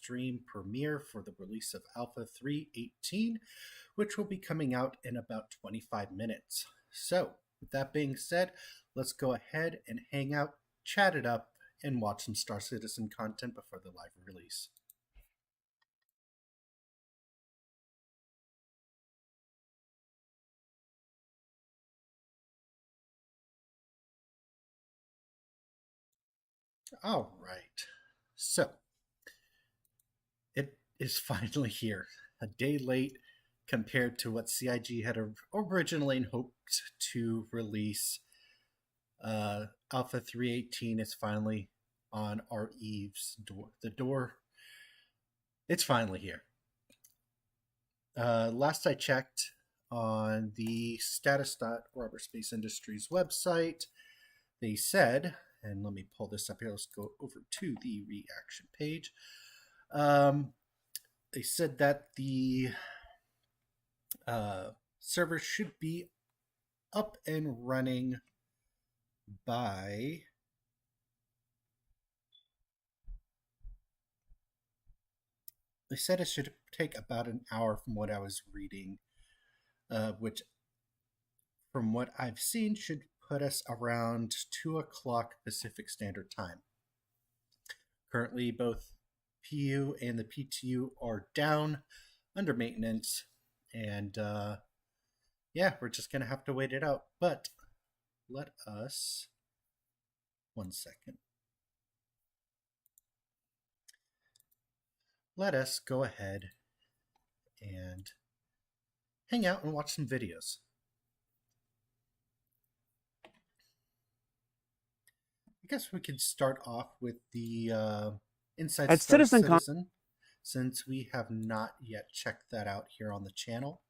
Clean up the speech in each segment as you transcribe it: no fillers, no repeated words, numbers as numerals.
stream premiere for the release of Alpha 3.18, which will be coming out in about 25 minutes. So, with that being said, let's go ahead and hang out, chat it up, and watch some Star Citizen content before the live release. All right, so it is finally here, a day late compared to what CIG had originally hoped to release. Alpha 3.18 is finally on our eaves door. The door, it's finally here. Last I checked on the status.Robert Space Industries website, they said, and let me pull this up here, let's go over to the reaction page. They said that the server should be up and running by they said it should take about an hour from what I was reading, which from what I've seen should put us around 2 o'clock Pacific Standard Time. Currently, both PU and the PTU are down under maintenance, and yeah, we're just going to have to wait it out. But let us, 1 second. Let us go ahead and hang out and watch some videos. I guess we could start off with the Inside At Star Citizen Citizen, since we have not yet checked that out here on the channel.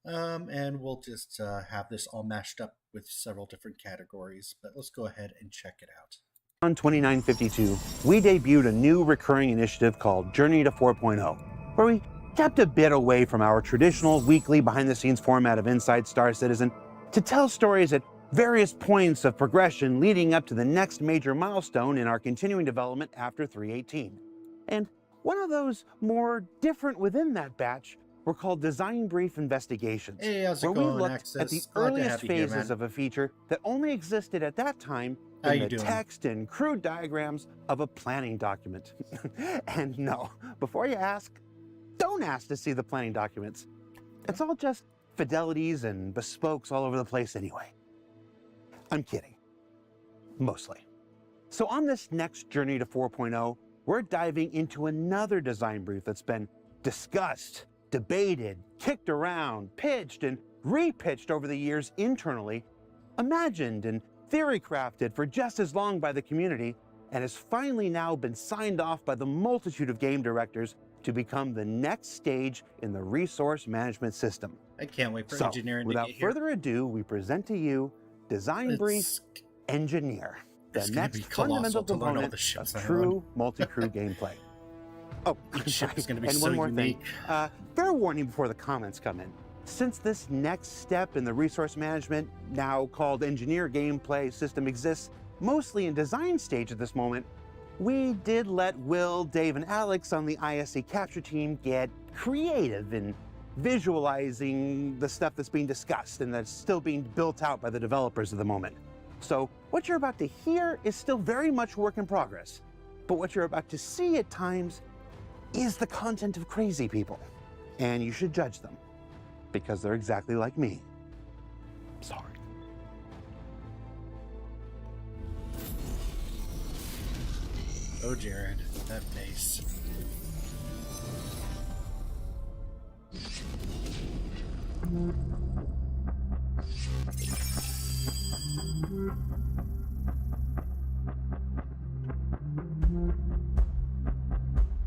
And we'll just have this all mashed up with several different categories, but let's go ahead and check it out. On 2952, we debuted a new recurring initiative called Journey to 4.0, where we stepped a bit away from our traditional weekly behind-the-scenes format of Inside Star Citizen to tell stories at various points of progression leading up to the next major milestone in our continuing development after 3.18. And one of those more different within that batch were called Design Brief Investigations, Hey, how's it where we going, looked Access? at the Glad to earliest have you here, phases man. of a feature that only existed at that time How in you the doing? text and crude diagrams of a planning document. And no, before you ask, don't ask to see the planning documents. It's all just fidelities and bespokes all over the place anyway. I'm kidding. Mostly. So on this next Journey to 4.0, we're diving into another design brief that's been discussed, debated, kicked around, pitched, and repitched over the years internally, imagined and theory crafted for just as long by the community, and has finally now been signed off by the multitude of game directors to become the next stage in the resource management system. I can't wait for So, engineering to without get here. further ado, we present to you Design Brief Engineer, the it's gonna next be colossal fundamental to learn all component the ships of I true multi-crew gameplay. Oh, Each ship is gonna be and so one more unique. thing. Fair warning before the comments come in. Since this next step in the resource management, now called engineer gameplay system, exists mostly in design stage at this moment, we did let Will, Dave, and Alex on the ISC capture team get creative in visualizing the stuff that's being discussed and that's still being built out by the developers at the moment. So what you're about to hear is still very much work in progress, but what you're about to see at times is the content of crazy people, and you should judge them because they're exactly like me. Sorry. Oh, Jared, that face.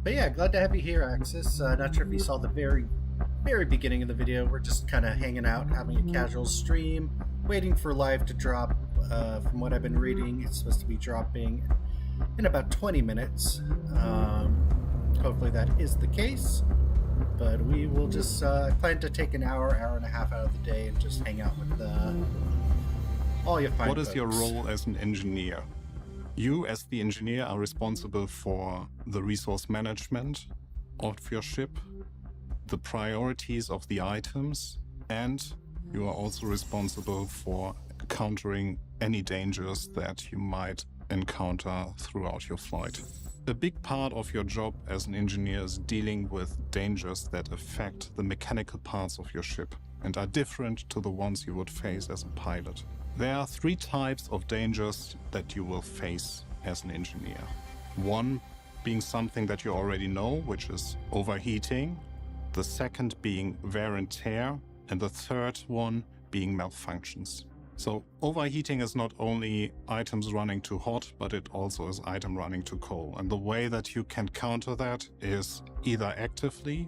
But yeah, glad to have you here, Axis. Not sure if you saw the very beginning of the video. We're just kind of hanging out, having a casual stream, waiting for live to drop. From what I've been reading, it's supposed to be dropping in about 20 minutes. Hopefully that is the case. But we will just plan to take an hour and a half out of the day and just hang out with all your fine What is folks. your role as an engineer? You, as the engineer, are responsible for the resource management of your ship, the priorities of the items, and you are also responsible for countering any dangers that you might encounter throughout your flight. A big part of your job as an engineer is dealing with dangers that affect the mechanical parts of your ship and are different to the ones you would face as a pilot. There are 3 types of dangers that you will face as an engineer. One being something that you already know, which is overheating. The second being wear and tear. And the third one being malfunctions. So overheating is not only items running too hot, but it also is item running too cold. And the way that you can counter that is either actively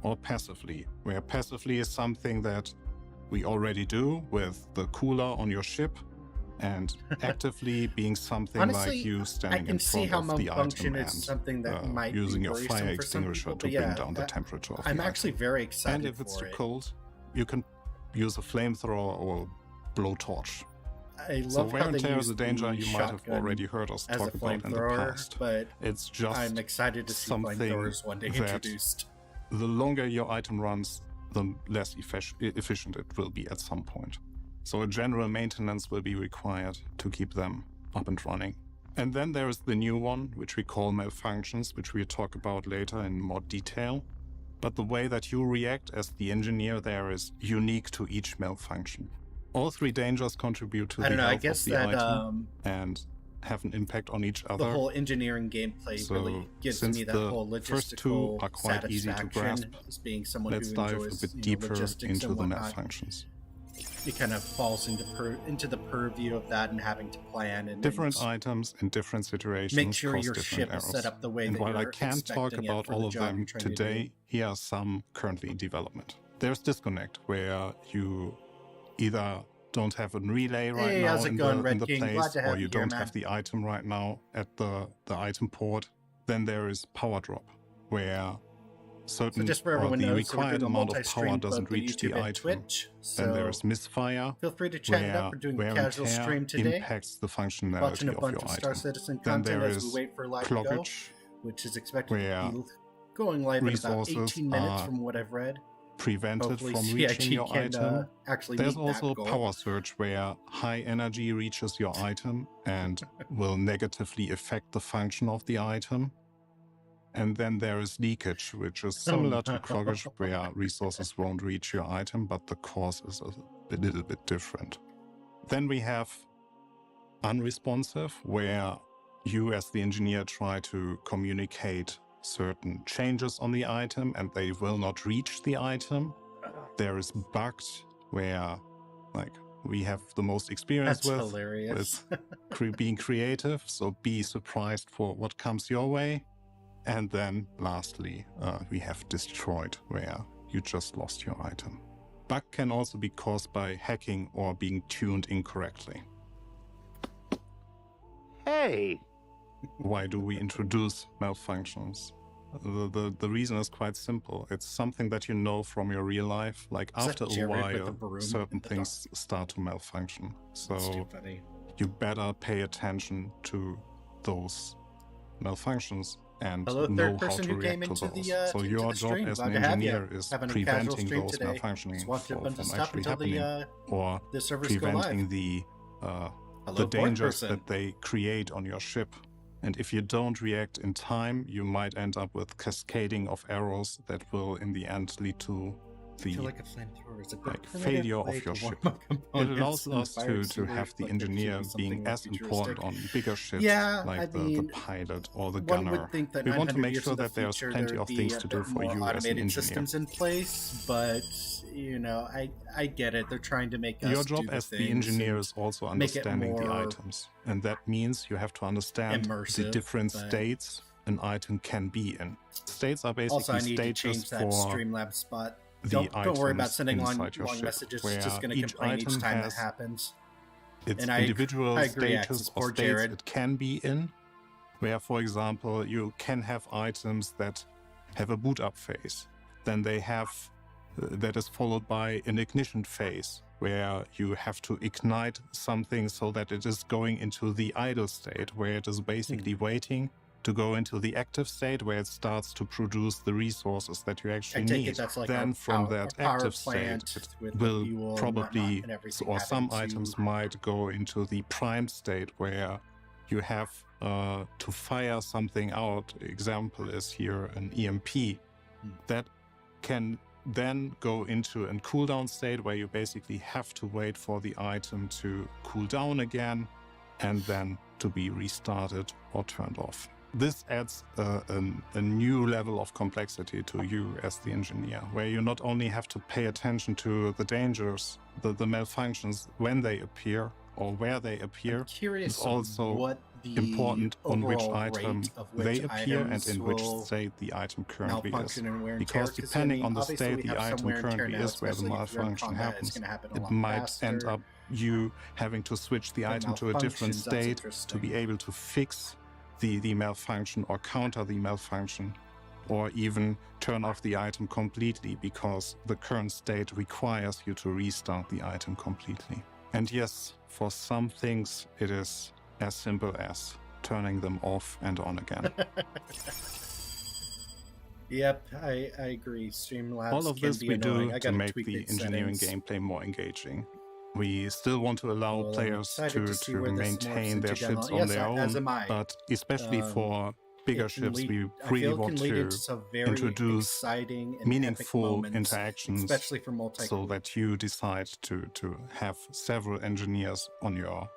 or passively, where passively is something that we already do with the cooler on your ship, and actively being something Honestly, like you standing I can in see front how of the malfunction item is something that and might using be your worrisome fire for some extinguisher people, to but bring yeah, down the temperature of I'm the actually item. very excited And if it's for too it. cold, you can use a flamethrower or blowtorch. I So love wear how and they tear use is a danger the you might have shotgun already heard us as a talk about in the flamethrower, past. but It's just I'm excited to see something flamethrowers one day that introduced. the longer your item runs, the less efficient it will be at some point. So a general maintenance will be required to keep them up and running. And then there is the new one, which we call malfunctions, which we'll talk about later in more detail. But the way that you react as the engineer there is unique to each malfunction. All 3 dangers contribute to the health of the item and have an impact on each other. The whole engineering gameplay really gives me that whole logistical first 2 are quite easy to grasp, as being someone let's who dive enjoys a bit deeper logistics into and the whatnot. malfunctions. It kind of falls into the purview of that and having to plan and different items in different situations make sure cause your different ship errors. is set up the way And that while I you're can't talk expecting it about for all the of job them you're trying to do. today, here are some currently in development. There's disconnect, where you either don't have a relay right Hey, now how's it going, Red in the King? place, Glad to have or you you here, don't man. have the item right now at the item port. Then there is power drop, where certain just for or everyone the knows, so we're required doing a amount of multi-stream power both doesn't on reach the YouTube and item. Twitch. Then there So is misfire, feel free to chat it where up. We're doing a wear and casual tear stream today. impacts the functionality Watching a of bunch your of Star item. Citizen Then content there as we is wait for live to go, cloggage, which is expected to where be going live in about resources 18 minutes are from what I've read. prevented Hopefully from CIG reaching your can item. actually There's meet also that goal. power surge, where high energy reaches your item and will negatively affect the function of the item. And then there is leakage, which is similar to cloggage, where resources won't reach your item, but the cause is a little bit different. Then we have unresponsive, where you as the engineer try to communicate certain changes on the item and they will not reach the item. There is bugged, where like we have the most experience That's hilarious. with being creative, so be surprised for what comes your way. And then lastly, we have destroyed, where you just lost your item. Bug can also be caused by hacking or being tuned incorrectly. Hey! Why do we introduce malfunctions? The reason is quite simple. It's something that you know from your real life. Like Is after that a Jared with the while, broom certain in the things start to malfunction. That's So too funny. you better pay attention to those malfunctions and Hello, know third how person to who came react to into those. the So into your the job stream. as Glad an to have engineer you. is Having a casual preventing stream those today. malfunctioning Just watch a bunch of from stuff actually until happening, or the servers go live. preventing the Hello, dangers person. that they create on your ship. And if you don't react in time, you might end up with cascading of errors that will in the end lead to I the feel like a flamethrower is a good failure of way your to warm ship. up It components allows and us fire to have extinguishers, the like engineer there's something being more as important futuristic. on bigger ships, Yeah, like I the mean, pilot or the one gunner. would think that We want to 900 make years sure in the that there's future, plenty there'd of be things a to do bit for more you as an automated engineer. systems in place, but you know, I get it. They're trying to make us Your job do as the things engineer and is also make it understanding the more items. And that means you have to understand the immersive, different but- states an item can be in. States are Also, basically I need to stages change that for Streamlabs spot. the Don't worry about items sending long inside your ship, messages. where It's just going to each complain each item time that has happens. its And I individual agree, Axis. stages or Poor states Jared. it can be in, where, for example, you can have items that have a boot up phase. Then they have that is followed by an ignition phase. where you have to ignite something so that it is going into the idle state, where it is basically waiting to go into the active state, where it starts to produce the resources that you actually I take need. it that's like Then from that our power active state, plant it with will the fuel probably, and everything or some having to- items might go into the prime state, where you have to fire something out. Example is here an EMP that can then go into a cooldown state, where you basically have to wait for the item to cool down again and then to be restarted or turned off. This adds a new level of complexity to you as the engineer, where you not only have to pay attention to the dangers, the malfunctions when they appear or where they appear. Curious it's also what the important on which item rate of which they appear and items in which will state the item currently is. malfunction and wear and tear, Because depending on the obviously state we the have some item wear and tear currently now, is where the especially if you're in malfunction combat, it's happens, gonna happen a it lot might end faster. up you having to switch the But item to a different malfunctions, that's state to interesting. be able to fix the malfunction or counter the malfunction, or even turn off the item completely because the current state requires you to restart the item completely. And yes, for some things it is as simple as turning them off and on again. Yep, I agree. Streamlabs All of can this be we annoying. do I to gotta make tweak the its engineering settings. gameplay more engaging. We still want to allow Well, I'm players excited to see to where this morphs maintain their into down ships the- on Yes, their as own, am I. but especially for bigger It can ships, lead- we I really feel it want can lead to into some very introduce exciting and meaningful epic moments, interactions, especially for multi. so that you decide to have several engineers on your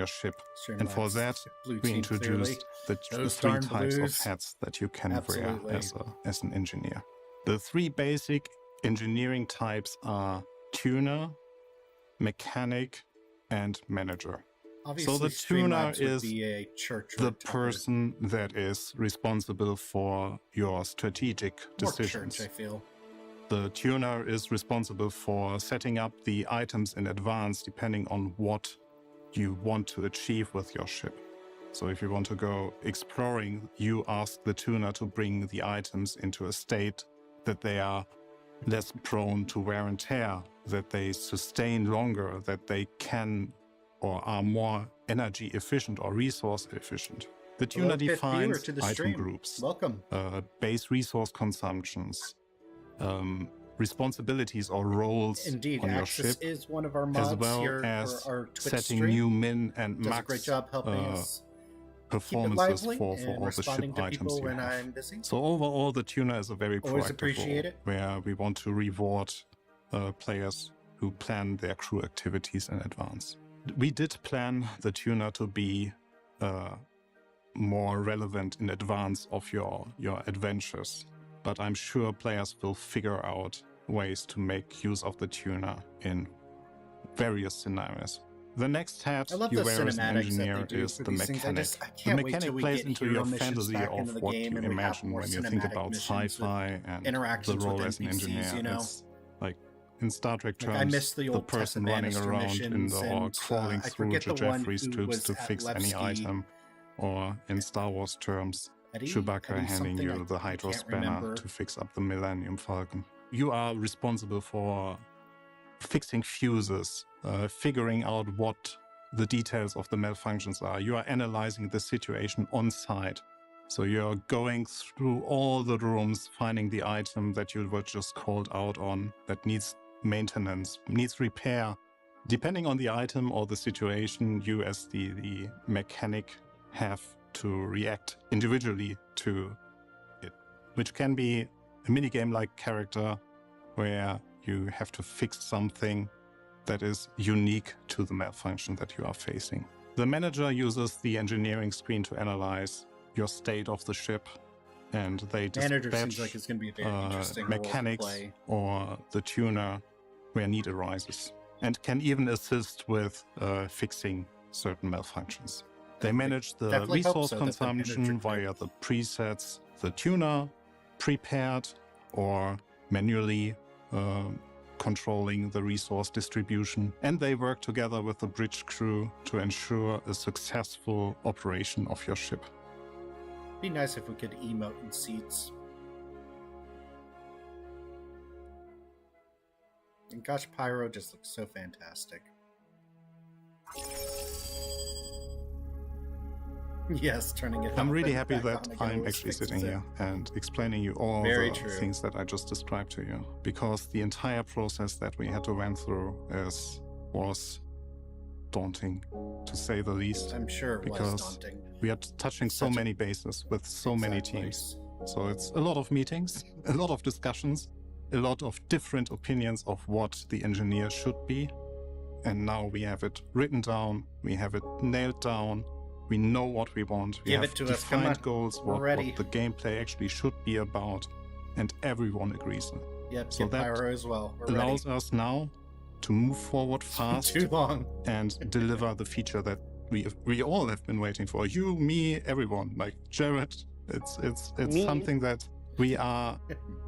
ship. And for Streamlabs, that, blue we team, introduced the Those three darn types blues. of hats that you can Absolutely. wear as an engineer. The three basic engineering types are tuner, mechanic, and manager. Obviously, So the tuner Streamlabs would is be a church the or a temple. person that is responsible for your strategic More decisions. church, I feel. The tuner is responsible for setting up the items in advance depending on what you want to achieve with your ship. So if you want to go exploring, you ask the tuner to bring the items into a state that they are less prone to wear and tear, that they sustain longer, that they can or are more energy efficient or resource efficient. The tuner Hello, fifth viewer defines to the item stream. groups, Welcome. base resource consumptions, responsibilities or roles Indeed, on your Axis ship, is one of our as mods well here as for our Twitch setting stream. new min and Does a max great job helping us keep it performances lively for and all the responding ship to items people you when have. I'm busy. So overall, the tuner is a very Always proactive appreciate role, it. where we want to reward players who plan their crew activities in advance. We did plan the tuner to be more relevant in advance of your adventures, but I'm sure players will figure out ways to make use of the tuner in various scenarios. The next hat I love you the wear as an cinematics that engineer they do is for the these things. mechanic. I The can't wait till mechanic we plays get into hero your missions fantasy back into of the what game you and we have imagine more when you think cinematic about missions with sci-fi and the interactions role with as an NPCs, engineer. you know? It's like in Star Trek Like, terms, I miss the old person Tessa running Bannister around in missions the or and, crawling I through forget the one Jeffrey's who tubes was to at fix any Levski. item, or in Star Wars terms, Eddie Chewbacca handing something, you the I Hydro can't Spanner remember. to fix up the Millennium Falcon. You are responsible for fixing fuses, figuring out what the details of the malfunctions are. You are analyzing the situation on site. So you're going through all the rooms, finding the item that you were just called out on that needs maintenance, needs repair. Depending on the item or the situation, you as the mechanic have to react individually to it, which can be a minigame-like character where you have to fix something that is unique to the malfunction that you are facing. The manager uses the engineering screen to analyze your state of the ship, and they Manager dispatch seems like it's going to be a very interesting role to mechanics play. or the tuner where need arises, and can even assist with fixing certain malfunctions. They manage the definitely hope resource so, that the consumption manager via the presets, the tuner prepared or manually controlling the resource distribution, and they work together with the bridge crew to ensure a successful operation of your ship. Be nice if we could emote in seats. And gosh, Pyro just looks so fantastic. Yes, turning it I'm off really and happy back that on again I'm always actually fixes sitting it. here and explaining you all Very the true. things that I just described to you, because the entire process that we had to run through was daunting, to say the least. I'm sure it was because daunting. we are touching so Such a- many bases with so many Exactly. teams. So it's a lot of meetings, a lot of discussions, a lot of different opinions of what the engineer should be. And now we have it written down, we have it nailed down, we know what we want, we Give have it to us, come defined on. goals, We're what ready. the gameplay actually should be about, and everyone agrees. Yep, So get that Pyro as well. We're allows us now to move forward ready. fast Too long. and deliver the feature that we all have been waiting for. You, me, everyone. Like Jared, it's Me. something that we are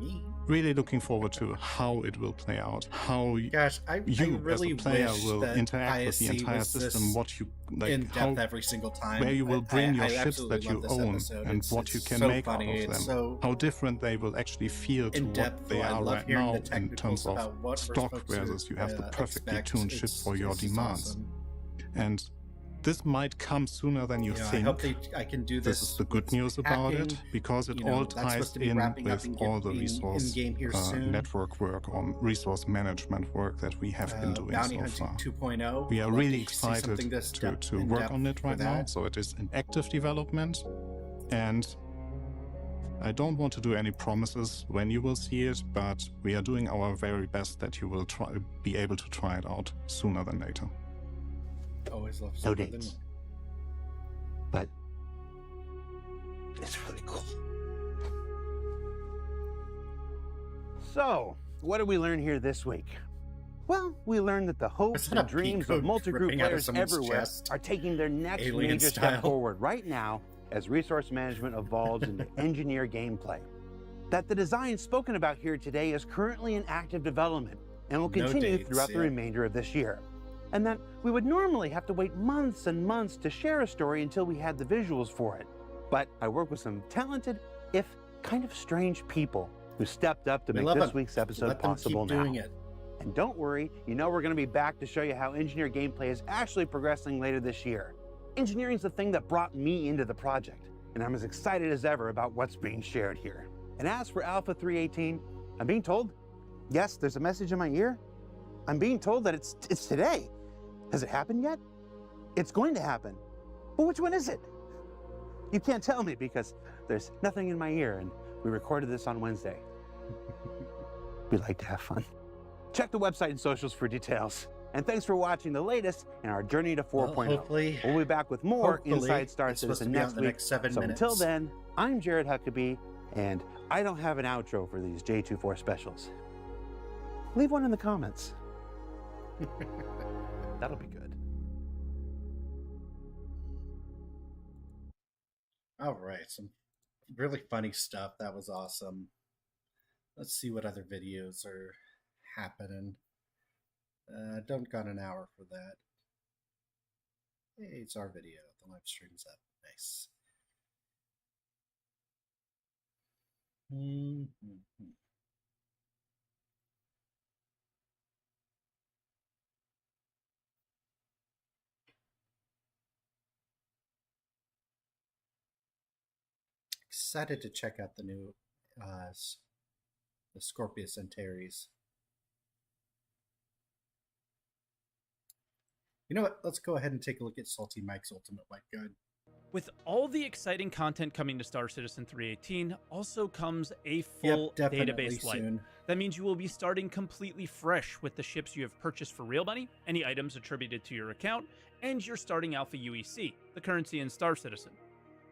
Me? really looking forward to how it will play out, how Gosh, I you really as a player wish will that interact with the ISC entire was system, this what you like, in how depth every single time. where you will bring your I ships absolutely that you love this own episode. and It's what you can so make funny. out of It's them, so how different they will actually feel to in what depth. they I are love right hearing now the in technicals terms of about what we're stock supposed to, versus you have the perfectly expect. tuned ship for your it's just demands. awesome. And this might come sooner than you I think. hope I can do this. This is the good with news about it, hacking. because it You know, all that's ties supposed to be in wrapping up with in all the in resource game here soon. network work or resource management work that we have been doing Bounty so Hunting far. 2.0. We are I'd love really to see something excited this to in work depth on it for right now. that. So it is in active development, and I don't want to do any promises when you will see it, but we are doing our very best that you will be able to try it out sooner than later. Always love No something. dates. But it's really cool. So, what did we learn here this week? Well, we learned that the hopes Is that and a dreams peacock of multi-group dripping out of players someone's everywhere chest? are taking their next Alien major style. step forward right now as resource management evolves into engineer gameplay. That the design spoken about here today is currently in active development and will No continue dates, throughout the yeah. remainder of this year. And that we would normally have to wait months and months to share a story until we had the visuals for it. But I work with some talented, if kind of strange people who stepped up to We make love this them. week's episode Let them possible keep now. doing it. And don't worry, you know we're going to be back to show you how engineer gameplay is actually progressing later this year. Engineering is the thing that brought me into the project, and I'm as excited as ever about what's being shared here. And as for Alpha 318, I'm being told, yes, there's a message in my ear. I'm being told that it's today. Has it happened yet? It's going to happen. But which one is it? You can't tell me because there's nothing in my ear, and we recorded this on Wednesday. We like to have fun. Check the website and socials for details. And thanks for watching the latest in our journey to 4.0. Well, hopefully, We'll be back with more hopefully Inside Star it's supposed to Citizen be out next in the week. next 7 So minutes. until then, I'm Jared Huckabee, and I don't have an outro for these J24 specials. Leave one in the comments. That'll be good. All right, some really funny stuff. That was awesome. Let's see what other videos are happening. Don't got an hour for that. Hey, it's our video. The live stream's up. Nice. Excited to check out the new the Scorpius Antares. You know what? Let's go ahead and take a look at Salty Mike's Ultimate White Guide. With all the exciting content coming to Star Citizen 318, also comes a full definitely database wipe. soon. That means you will be starting completely fresh with the ships you have purchased for real money, any items attributed to your account, and your starting Alpha UEC, the currency in Star Citizen.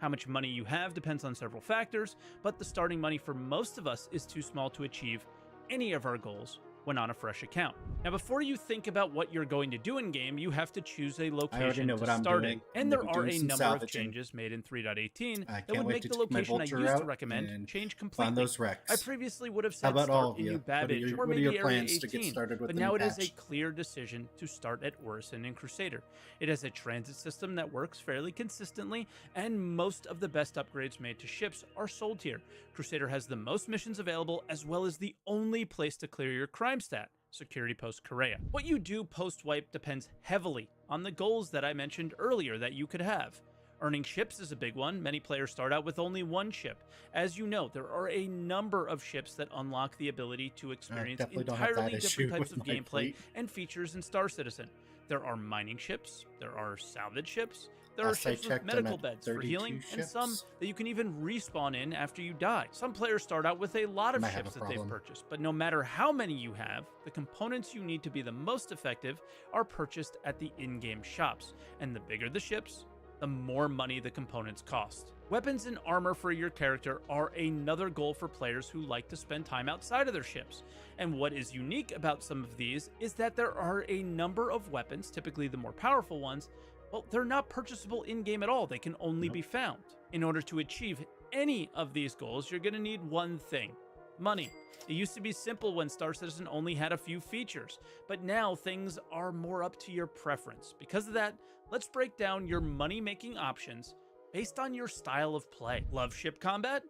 How much money you have depends on several factors, but the starting money for most of us is too small to achieve any of our goals when on a fresh account. Now, before you think about what you're going to do in game, you have to choose a location know to what I'm start doing. in. I'm And gonna there be are doing a some number of salvaging. changes made in 3.18 I that can't would wait make to the take my location I Vulture used to out recommend and change completely. find those wrecks. I previously would have How said about all start of in you? New Babbage or what are maybe your Area plans to 18, get started with but the now new it is a patch? clear decision to start at Orison and Crusader. It has a transit system that works fairly consistently, and most of the best upgrades made to ships are sold here. Crusader has the most missions available, as well as the only place to clear your crime stat. Security Post Korea. What you do post-wipe depends heavily on the goals that I mentioned earlier that you could have. Earning ships is a big one. Many players start out with only one ship. As you know, there are a number of ships that unlock the ability to experience entirely different types of gameplay and features in Star Citizen. There are mining ships, there are salvage ships, there are ships with medical beds for healing, and some that you can even respawn in after you die. Some players start out with a lot of ships that they've purchased, but no matter how many you have, the components you need to be the most effective are purchased at the in-game shops. And the bigger the ships, the more money the components cost. Weapons and armor for your character are another goal for players who like to spend time outside of their ships. And what is unique about some of these is that there are a number of weapons, typically the more powerful ones, well, they're not purchasable in-game at all. They can only be found. In order to achieve any of these goals, you're going to need one thing: money. It used to be simple when Star Citizen only had a few features, but now things are more up to your preference. Because of that, let's break down your money-making options based on your style of play. Love ship combat?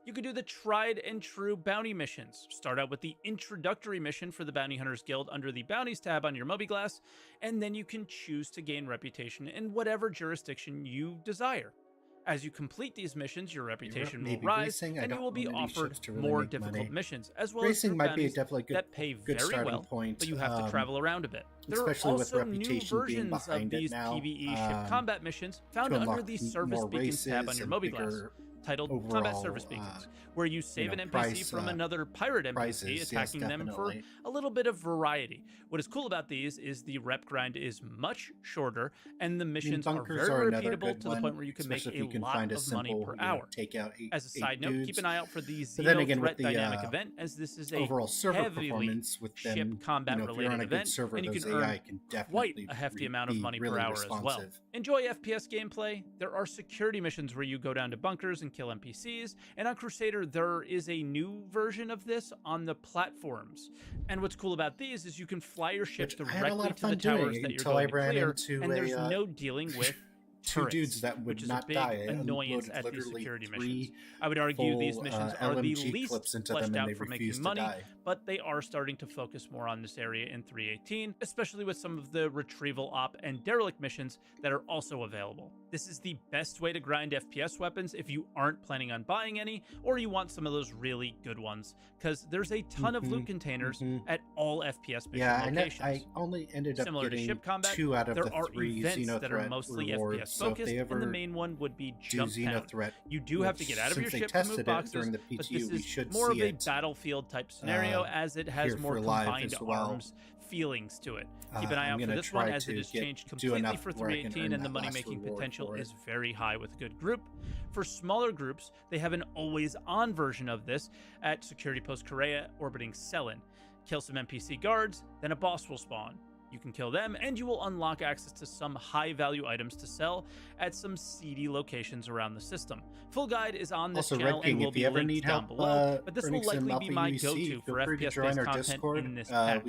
You could do the tried and true bounty missions. Start out with the introductory mission for the Bounty Hunters Guild under the Bounties tab on your Mobiglass, and then you can choose to gain reputation in whatever jurisdiction you desire. As you complete these missions, your reputation will rise, and you will be offered more difficult missions, as well as bounties that pay very well, but you have to travel around a bit. There are also new versions of these PvE ship combat missions found under the Service Beacons tab on your Mobiglass, titled Combat Service Beacons, where you save an NPC from another pirate NPC, attacking them for a little bit of variety. What is cool about these is the rep grind is much shorter, and the missions are very repeatable to the point where you can make a lot of money per hour. As a side note, keep an eye out for the Zeno Threat Dynamic event, as this is a heavily ship combat related event, and you can earn quite a hefty amount of money per hour as well. Enjoy FPS gameplay. There are security missions where you go down to bunkers and kill NPCs, and on Crusader there is a new version of this on the platforms. And what's cool about these is you can fly your ship directly to the towers that you're going to clear, and there's no dealing with two dudes that would not die. Annoyance at these security missions. I would argue these missions are the least fleshed out for making money, but they are starting to focus more on this area in 3.18, especially with some of the retrieval op and derelict missions that are also available. This is the best way to grind FPS weapons if you aren't planning on buying any, or you want some of those really good ones, because there's a ton of loot containers at all FPS mission locations. I only ended up Similar to getting ship combat, 2 out of there the are 3 events that are Xenothreat mostly rewards. FPS focused, and the main one would be Jump Town. You do have to get out of your ship to move boxes, but this is more of a battlefield type scenario, as it has more combined arms feelings to it. Keep an eye out for this one, as it has changed completely for 3.18, and the money-making potential is very high with a good group. For smaller groups, they have an always-on version of this at Security Post Korea orbiting Selin. Kill some NPC guards, then a boss will spawn. You can kill them, and you will unlock access to some high-value items to sell at some seedy locations around the system. Full guide is on this channel and will be linked down below, but this will likely be my go-to for FPS-based content in this patch.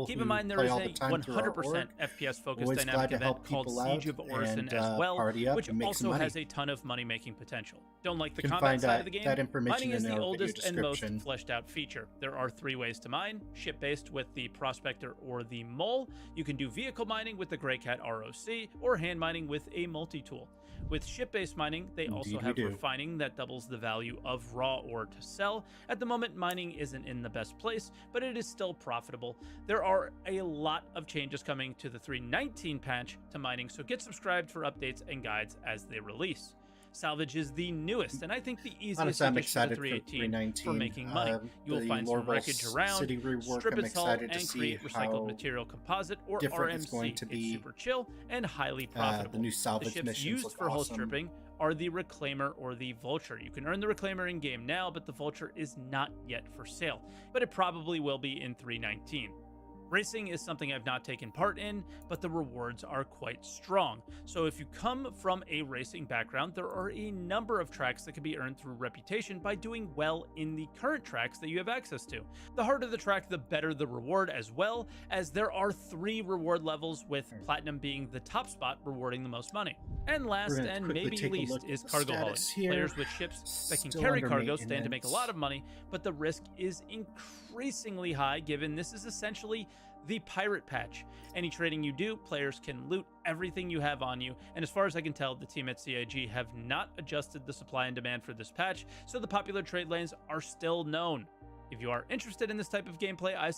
Keep in mind there is a 100% FPS-focused dynamic event called Siege of Orison as well, which also has a ton of money-making potential. Don't like the combat side of the game? Mining is the oldest and most fleshed-out feature. There are 3 ways to mine: ship-based with the Prospector or the Mole. You can do vehicle mining with the Greycat ROC, or hand mining with a multi-tool. With ship-based mining, they also have refining that doubles the value of raw ore to sell. At the moment, mining isn't in the best place, but it is still profitable. There are a lot of changes coming to the 3.19 patch to mining, so get subscribed for updates and guides as they release. Salvage is the newest, and I think the easiest addition to 3.18 for making money. You will find some wreckage around, strip its hull, and create recycled material composite, or RMC. It's super chill and highly profitable. The ships used for hull stripping are the Reclaimer or the Vulture. You can earn the Reclaimer in-game now, but the Vulture is not yet for sale, but it probably will be in 3.19. Racing is something I've not taken part in, but the rewards are quite strong. So if you come from a racing background, there are a number of tracks that can be earned through reputation by doing well in the current tracks that you have access to. The harder the track, the better the reward, as well as there are 3 reward levels, with Platinum being the top spot rewarding the most money. And last and maybe least is cargo hauling. Players with ships that can carry cargo stand to make a lot of money, but the risk is increasingly high given this is essentially the pirate patch. Any trading you do, players can loot everything you have on you, and as far as I can tell, the team at CIG have not adjusted the supply and demand for this patch, so the popular trade lanes are still known. If you are interested in this type of gameplay, I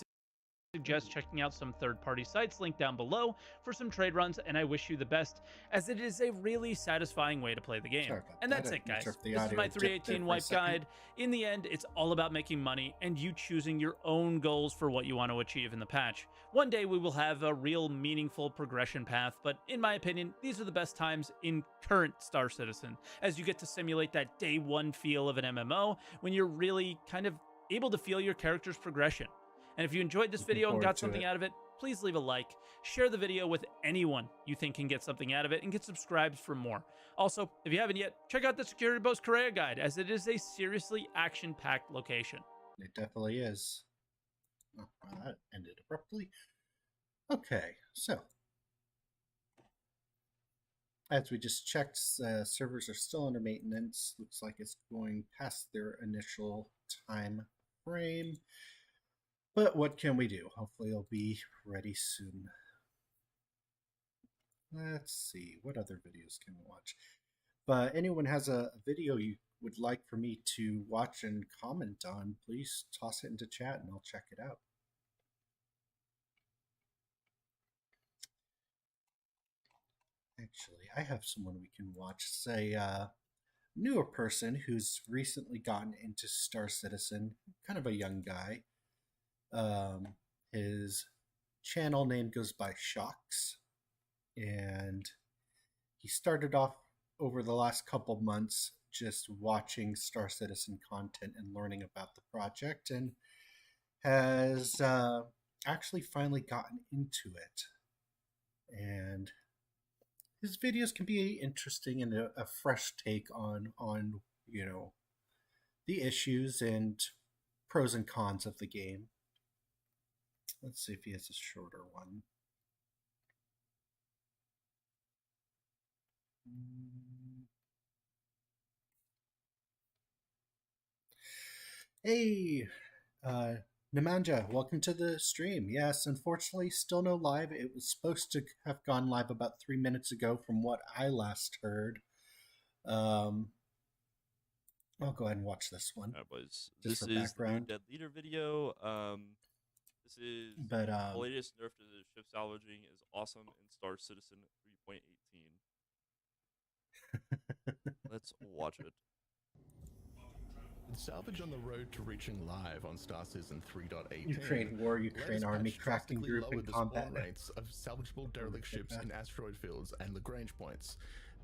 suggest checking out some third-party sites linked down below for some trade runs, and I wish you the best, as it is a really satisfying way to play the game. And that's it, guys. This is my 318 wipe guide. In the end, it's all about making money and you choosing your own goals for what you want to achieve in the patch. One day we will have a real meaningful progression path, but in my opinion, these are the best times in current Star Citizen, as you get to simulate that day one feel of an MMO when you're really kind of able to feel your character's progression. And if you enjoyed this video and got something out of it, please leave a like, share the video with anyone you think can get something out of it, and get subscribed for more. Also, if you haven't yet, check out the Security Post Correa guide, as it is a seriously action-packed location. It definitely is. Oh, well, that ended abruptly. Okay, so as we just checked, servers are still under maintenance. Looks like it's going past their initial time frame. But what can we do? Hopefully it'll be ready soon. Let's see, what other videos can we watch? But anyone has a video you would like for me to watch and comment on, please toss it into chat and I'll check it out. Actually, I have someone we can watch. It's a newer person who's recently gotten into Star Citizen, kind of a young guy. His channel name goes by Shocks, and he started off over the last couple months just watching Star Citizen content and learning about the project, and has actually finally gotten into it. And his videos can be interesting and a fresh take on you know, the issues and pros and cons of the game. Let's see if he has a shorter one. Hey, Nemanja, welcome to the stream. Yes, unfortunately, still no live. It was supposed to have gone live about 3 minutes ago from what I last heard. I'll go ahead and watch this one. That was just this for is background. the Dead Leader video. This is But the latest nerf to the ship salvaging is awesome in Star Citizen 3.18. Let's watch it. Salvage on the road to reaching live on Star Citizen 3.18. Ukraine War, Ukraine Army crafting group in combat rates of salvageable derelict ships in asteroid fields and Lagrange points.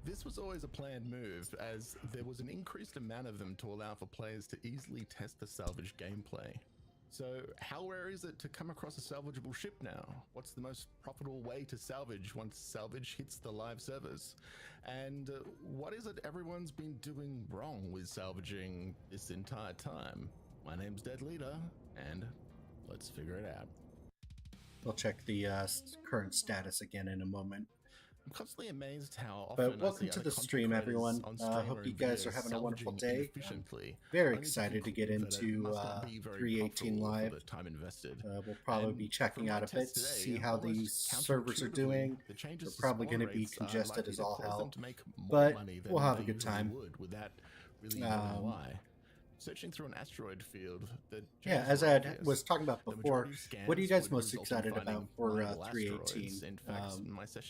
This was always a planned move, as there was an increased amount of them to allow for players to easily test the salvage gameplay. So how rare is it to come across a salvageable ship now? What's the most profitable way to salvage once salvage hits the live servers? And what is it everyone's been doing wrong with salvaging this entire time? My name's Dead Leader, and let's figure it out. We'll check the current status again in a moment. I'm constantly amazed how often But welcome to the stream, everyone. I hope you guys are having a wonderful day. Very excited to get into 318 Live. We'll probably be checking out a bit to see how these servers are doing. They're probably going to be congested as all hell, but we'll have a good time. Searching through an asteroid field. Yeah, as I was talking about before, what are you guys most excited about for 318?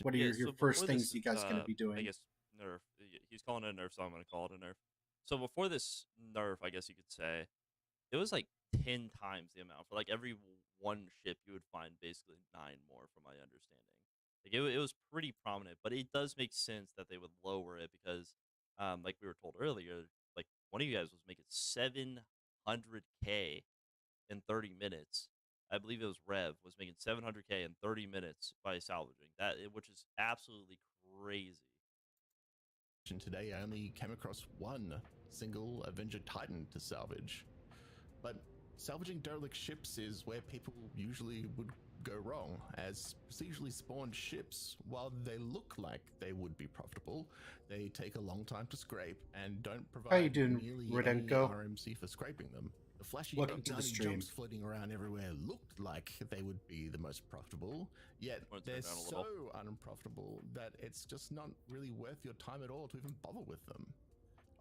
What are your first things you guys going to be doing? I guess nerf. He's calling it a nerf, so I'm going to call it a nerf. So before this nerf, I guess you could say, it was like 10 times the amount. For like every one ship, you would find basically 9 more, from my understanding. Like it was pretty prominent, but it does make sense that they would lower it because, like we were told earlier, like one of you guys was making 700K in 30 minutes I believe it was Rev, was making 700K in 30 minutes by salvaging that, which is absolutely crazy. Today, I only came across one single Avenger Titan to salvage. But salvaging derelict ships is where people usually would go wrong, as procedurally spawned ships, while they look like they would be profitable, they take a long time to scrape and don't provide How you doing, nearly any Redenko? RMC for scraping them. The flashy Welcome to the tiny stream. jumps floating around everywhere looked like they would be the most profitable, yet Wanna turn they're it down a so little? unprofitable that it's just not really worth your time at all to even bother with them.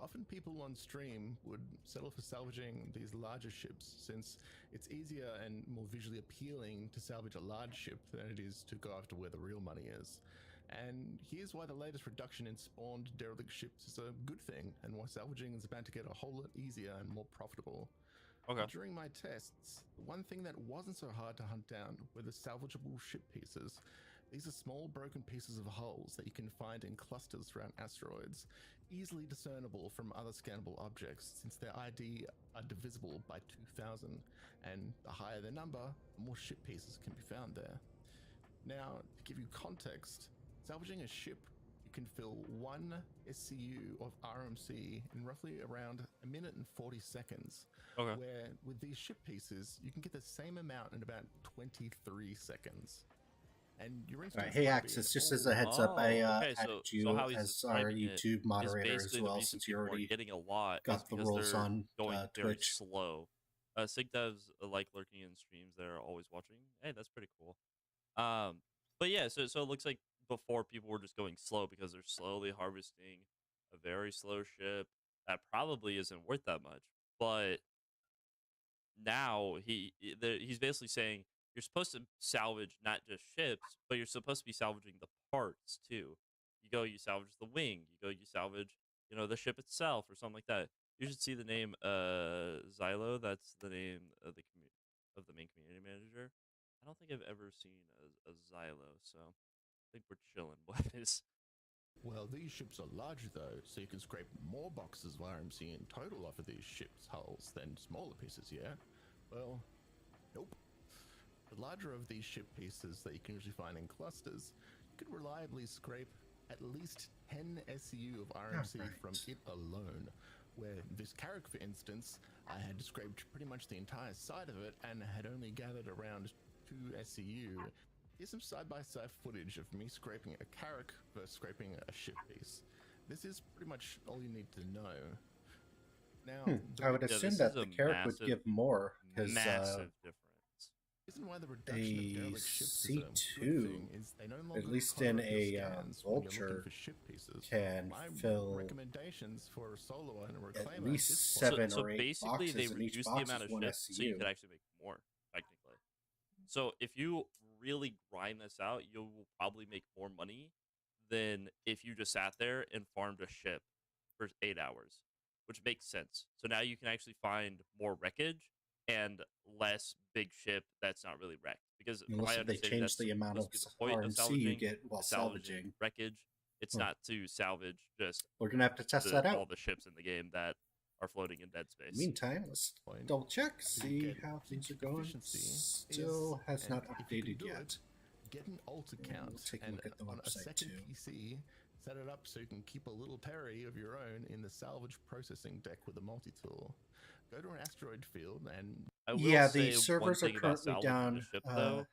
Often people on stream would settle for salvaging these larger ships, since it's easier and more visually appealing to salvage a large ship than it is to go after where the real money is. And here's why the latest reduction in spawned derelict ships is a good thing, and why salvaging is about to get a whole lot easier and more profitable. Okay. During my tests, the one thing that wasn't so hard to hunt down were the salvageable ship pieces. These are small broken pieces of hulls that you can find in clusters around asteroids, easily discernible from other scannable objects since their ID are divisible by 2000, and the higher the number, the more ship pieces can be found there. Now, to give you context, salvaging a ship, you can fill 1 SCU of RMC in roughly around 1 minute and 40 seconds. Okay. Where with these ship pieces, you can get the same amount in about 23 seconds. And your instance Hey, might be Axis, just as a heads up, Oh, I okay, added so you how he's as our describing it YouTube is moderator as basically the well, reason since you people are already getting a lot is got the because rules they're on going very Twitch. slow. Sig devs like lurking in streams. They're always watching. Hey, that's pretty cool. But yeah, so it looks like before people were just going slow because they're slowly harvesting a very slow ship that probably isn't worth that much. But now he's basically saying you're supposed to salvage not just ships, but you're supposed to be salvaging the parts too. You salvage the wing. You salvage, the ship itself or something like that. You should see the name Xylo. That's the name of the main community manager. I don't think I've ever seen a Xylo, so I think we're chilling, boys. Well, these ships are larger though, so you can scrape more boxes of RMC in total off of these ships' hulls than smaller pieces, yeah? Well, nope. The larger of these ship pieces that you can usually find in clusters, you could reliably scrape at least 10 SCU of RMC from it alone. Where this Carrack, for instance, I had scraped pretty much the entire side of it and had only gathered around 2 SCU. Here's some side-by-side footage of me scraping a Carrack versus scraping a ship piece. This is pretty much all you need to know. Now, I would assume that the Carrack would give more, because massive difference. The reason why the reduction of derelict ships is a C2, good thing is they no longer at least require in your a scans when you're looking Vulture, for ship pieces. can My fill recommendations for a solo and a reclaimer at at least this point- 7 So or 8 basically, they boxes, and each reduce the box amount is of 1 ships so you SCU. could actually make more, technically. So if you really grind this out, you will probably make more money than if you just sat there and farmed a ship for 8 hours, which makes sense. So now you can actually find more wreckage and less big ship that's not really wrecked. Because from Unless my if they understanding, change that's the amount of supposed to be the point of RMC salvaging. you get while is salvaging salvaging. wreckage. It's Huh. not to salvage just We're going to have to test that all out. the ships in the game that are floating in dead space. Meantime, let's Point double check, to see get how things are huge going. efficiency Still is- has and not if you can updated do yet. it, get an alt We'll account take a and look at the on a website, second too. PC, set it up so you can keep a little Terry of your own in the salvage processing deck with a multi-tool. Go to an asteroid field and I will Yeah, say the servers one are thing about currently salvaging down. the ship though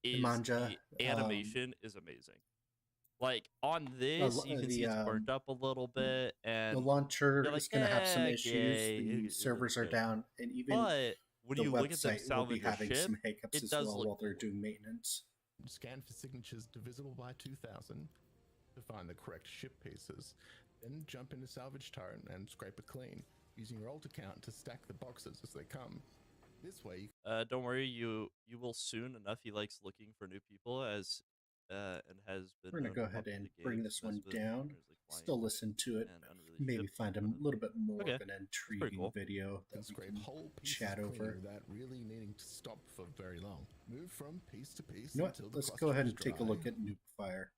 is Manja, the animation is amazing. Like on this, you can see it's burnt up a little bit, the and launcher you're like, is going to have some "Eh, issues. okay, The it servers looks are good." down, and even But when the you look at them website will be salvage a having ship, some hiccups it as does well look while they're cool. doing maintenance. scan for signatures divisible by 2000 to find the correct ship pieces. Then jump into Salvage Turret and scrape it clean, using your alt account to stack the boxes as they come. This way, you Don't worry, you will soon enough. He likes looking for new people and has been. We're going to known go to ahead pop and into bring games this and mess one with down. streamers like Flying Still listen to it. and unreleased Maybe ships, find a but- little bit more Okay, of an intriguing cool. video can that we scrape can whole pieces chat clean over. without really needing to stop for very long. Move from piece to piece You know what? until the Let's cluster go ahead is and take a dry. look at Nuke Fire.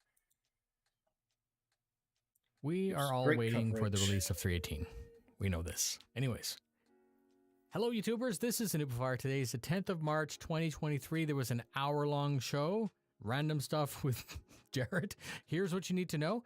We There's are all great waiting for the coverage. release of 318. We know this. Anyways, Hello, YouTubers. This is Anoopfire. Today is the 10th of March, 2023. There was an hour-long show. Random stuff with Jared. Here's what you need to know.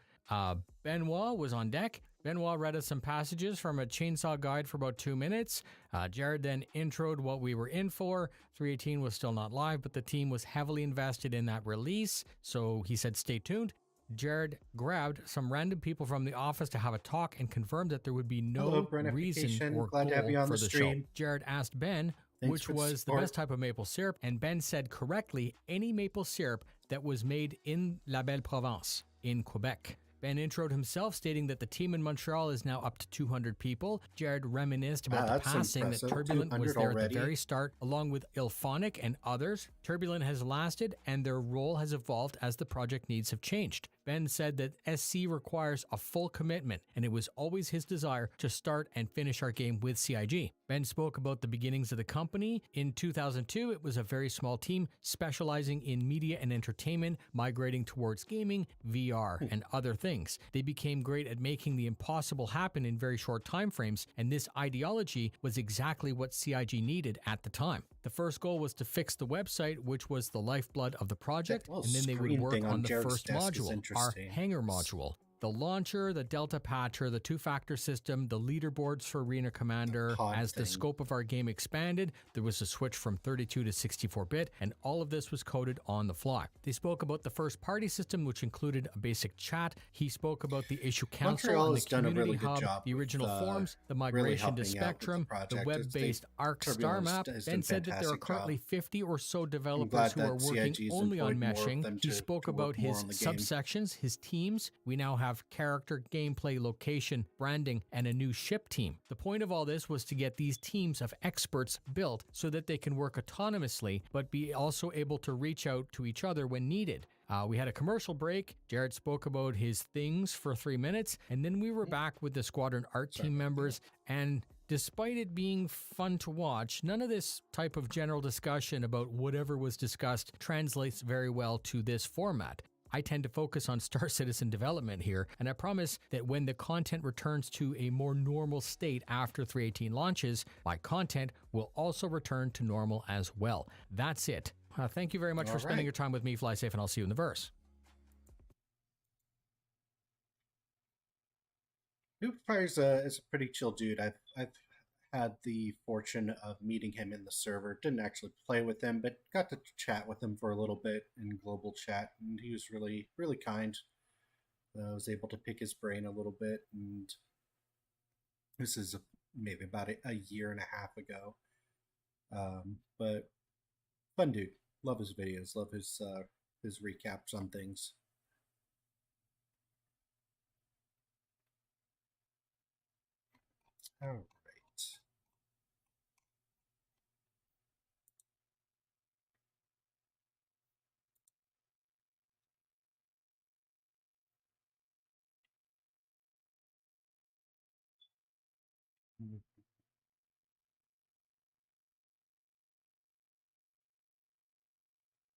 Benoit was on deck. Benoit read us some passages from a chainsaw guide for about 2 minutes. Jared then introed what we were in for. 318 was still not live, but the team was heavily invested in that release. So he said, stay tuned. Jared grabbed some random people from the office to have a talk and confirmed that there would be no reason or Glad to have you goal on for the the show. stream. Jared asked Ben Thanks which for the was the support. best type of maple syrup, and Ben said correctly any maple syrup that was made in La Belle Province in Quebec. Ben introed himself, stating that the team in Montreal is now up to 200 people. Jared reminisced about the that's passing that impressive. Turbulent was 200 there at already. the very start, along with Ilphonic and others. Turbulent has lasted, and their role has evolved as the project needs have changed. Ben said that SC requires a full commitment, and it was always his desire to start and finish our game with CIG. Ben spoke about the beginnings of the company. In 2002, it was a very small team specializing in media and entertainment, migrating towards gaming, VR, and other things. They became great at making the impossible happen in very short time frames, and this ideology was exactly what CIG needed at the time. The first goal was to fix the website, which was the lifeblood of the project, That little and then they would screen work thing on on the Jared's first desk is module, our interesting. hangar module. The launcher, the Delta Patcher, the two-factor system, the leaderboards for Arena Commander. pod As the thing. scope of our game expanded, there was a switch from 32 to 64-bit, and all of this was coded on the fly. They spoke about the first-party system, which included a basic chat. He spoke about the issue council Montreal and has the done a community really good hub, job the original with, forums, the really migration to helping out with the Spectrum, the project. web-based ARC star Turbulence map. has Ben done said that there are fantastic job. currently 50 or so developers glad who are that working CIG's only on employed more of meshing. them He to spoke work about more his on the game. subsections, his teams. We now have character, gameplay, location, branding, and a new ship team. The point of all this was to get these teams of experts built so that they can work autonomously, but be also able to reach out to each other when needed. We had a commercial break. Jared spoke about his things for 3 minutes, and then we were back with the squadron art team members. And despite it being fun to watch, none of this type of general discussion about whatever was discussed translates very well to this format. I tend to focus on Star Citizen development here, and I promise that when the content returns to a more normal state after 318 launches, my content will also return to normal as well. That's it. Thank you very much for spending your time with me. Fly safe, and I'll see you in the verse. Noobfire is a pretty chill dude. I've had the fortune of meeting him in the server. Didn't actually play with him, but got to chat with him for a little bit in global chat, and he was really, really kind. I was able to pick his brain a little bit, and this is maybe about a year and a half ago. But fun dude. Love his videos. Love his recaps on things. All right.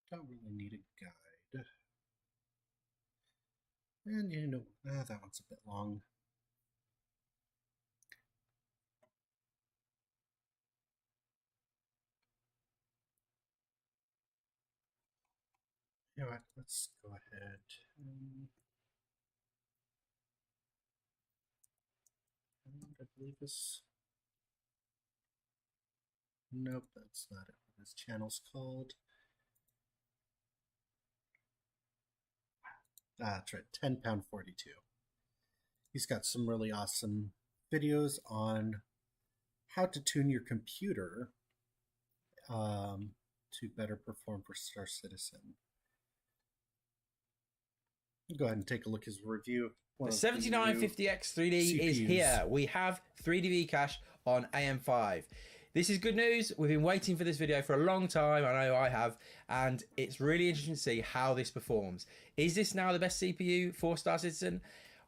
Don't really need a guide. And you know, that one's a bit long. You know what, let's go ahead. I believe this. Nope, that's not it. What his channel's called. That's right, 10 pound 42. He's got some really awesome videos on how to tune your computer to better perform for Star Citizen. Go ahead and take a look at his review. The 7950X 3D is here. We have 3D cache on AM5. This is good news. We've been waiting for this video for a long time. I know I have. And it's really interesting to see how this performs. Is this now the best CPU for Star Citizen?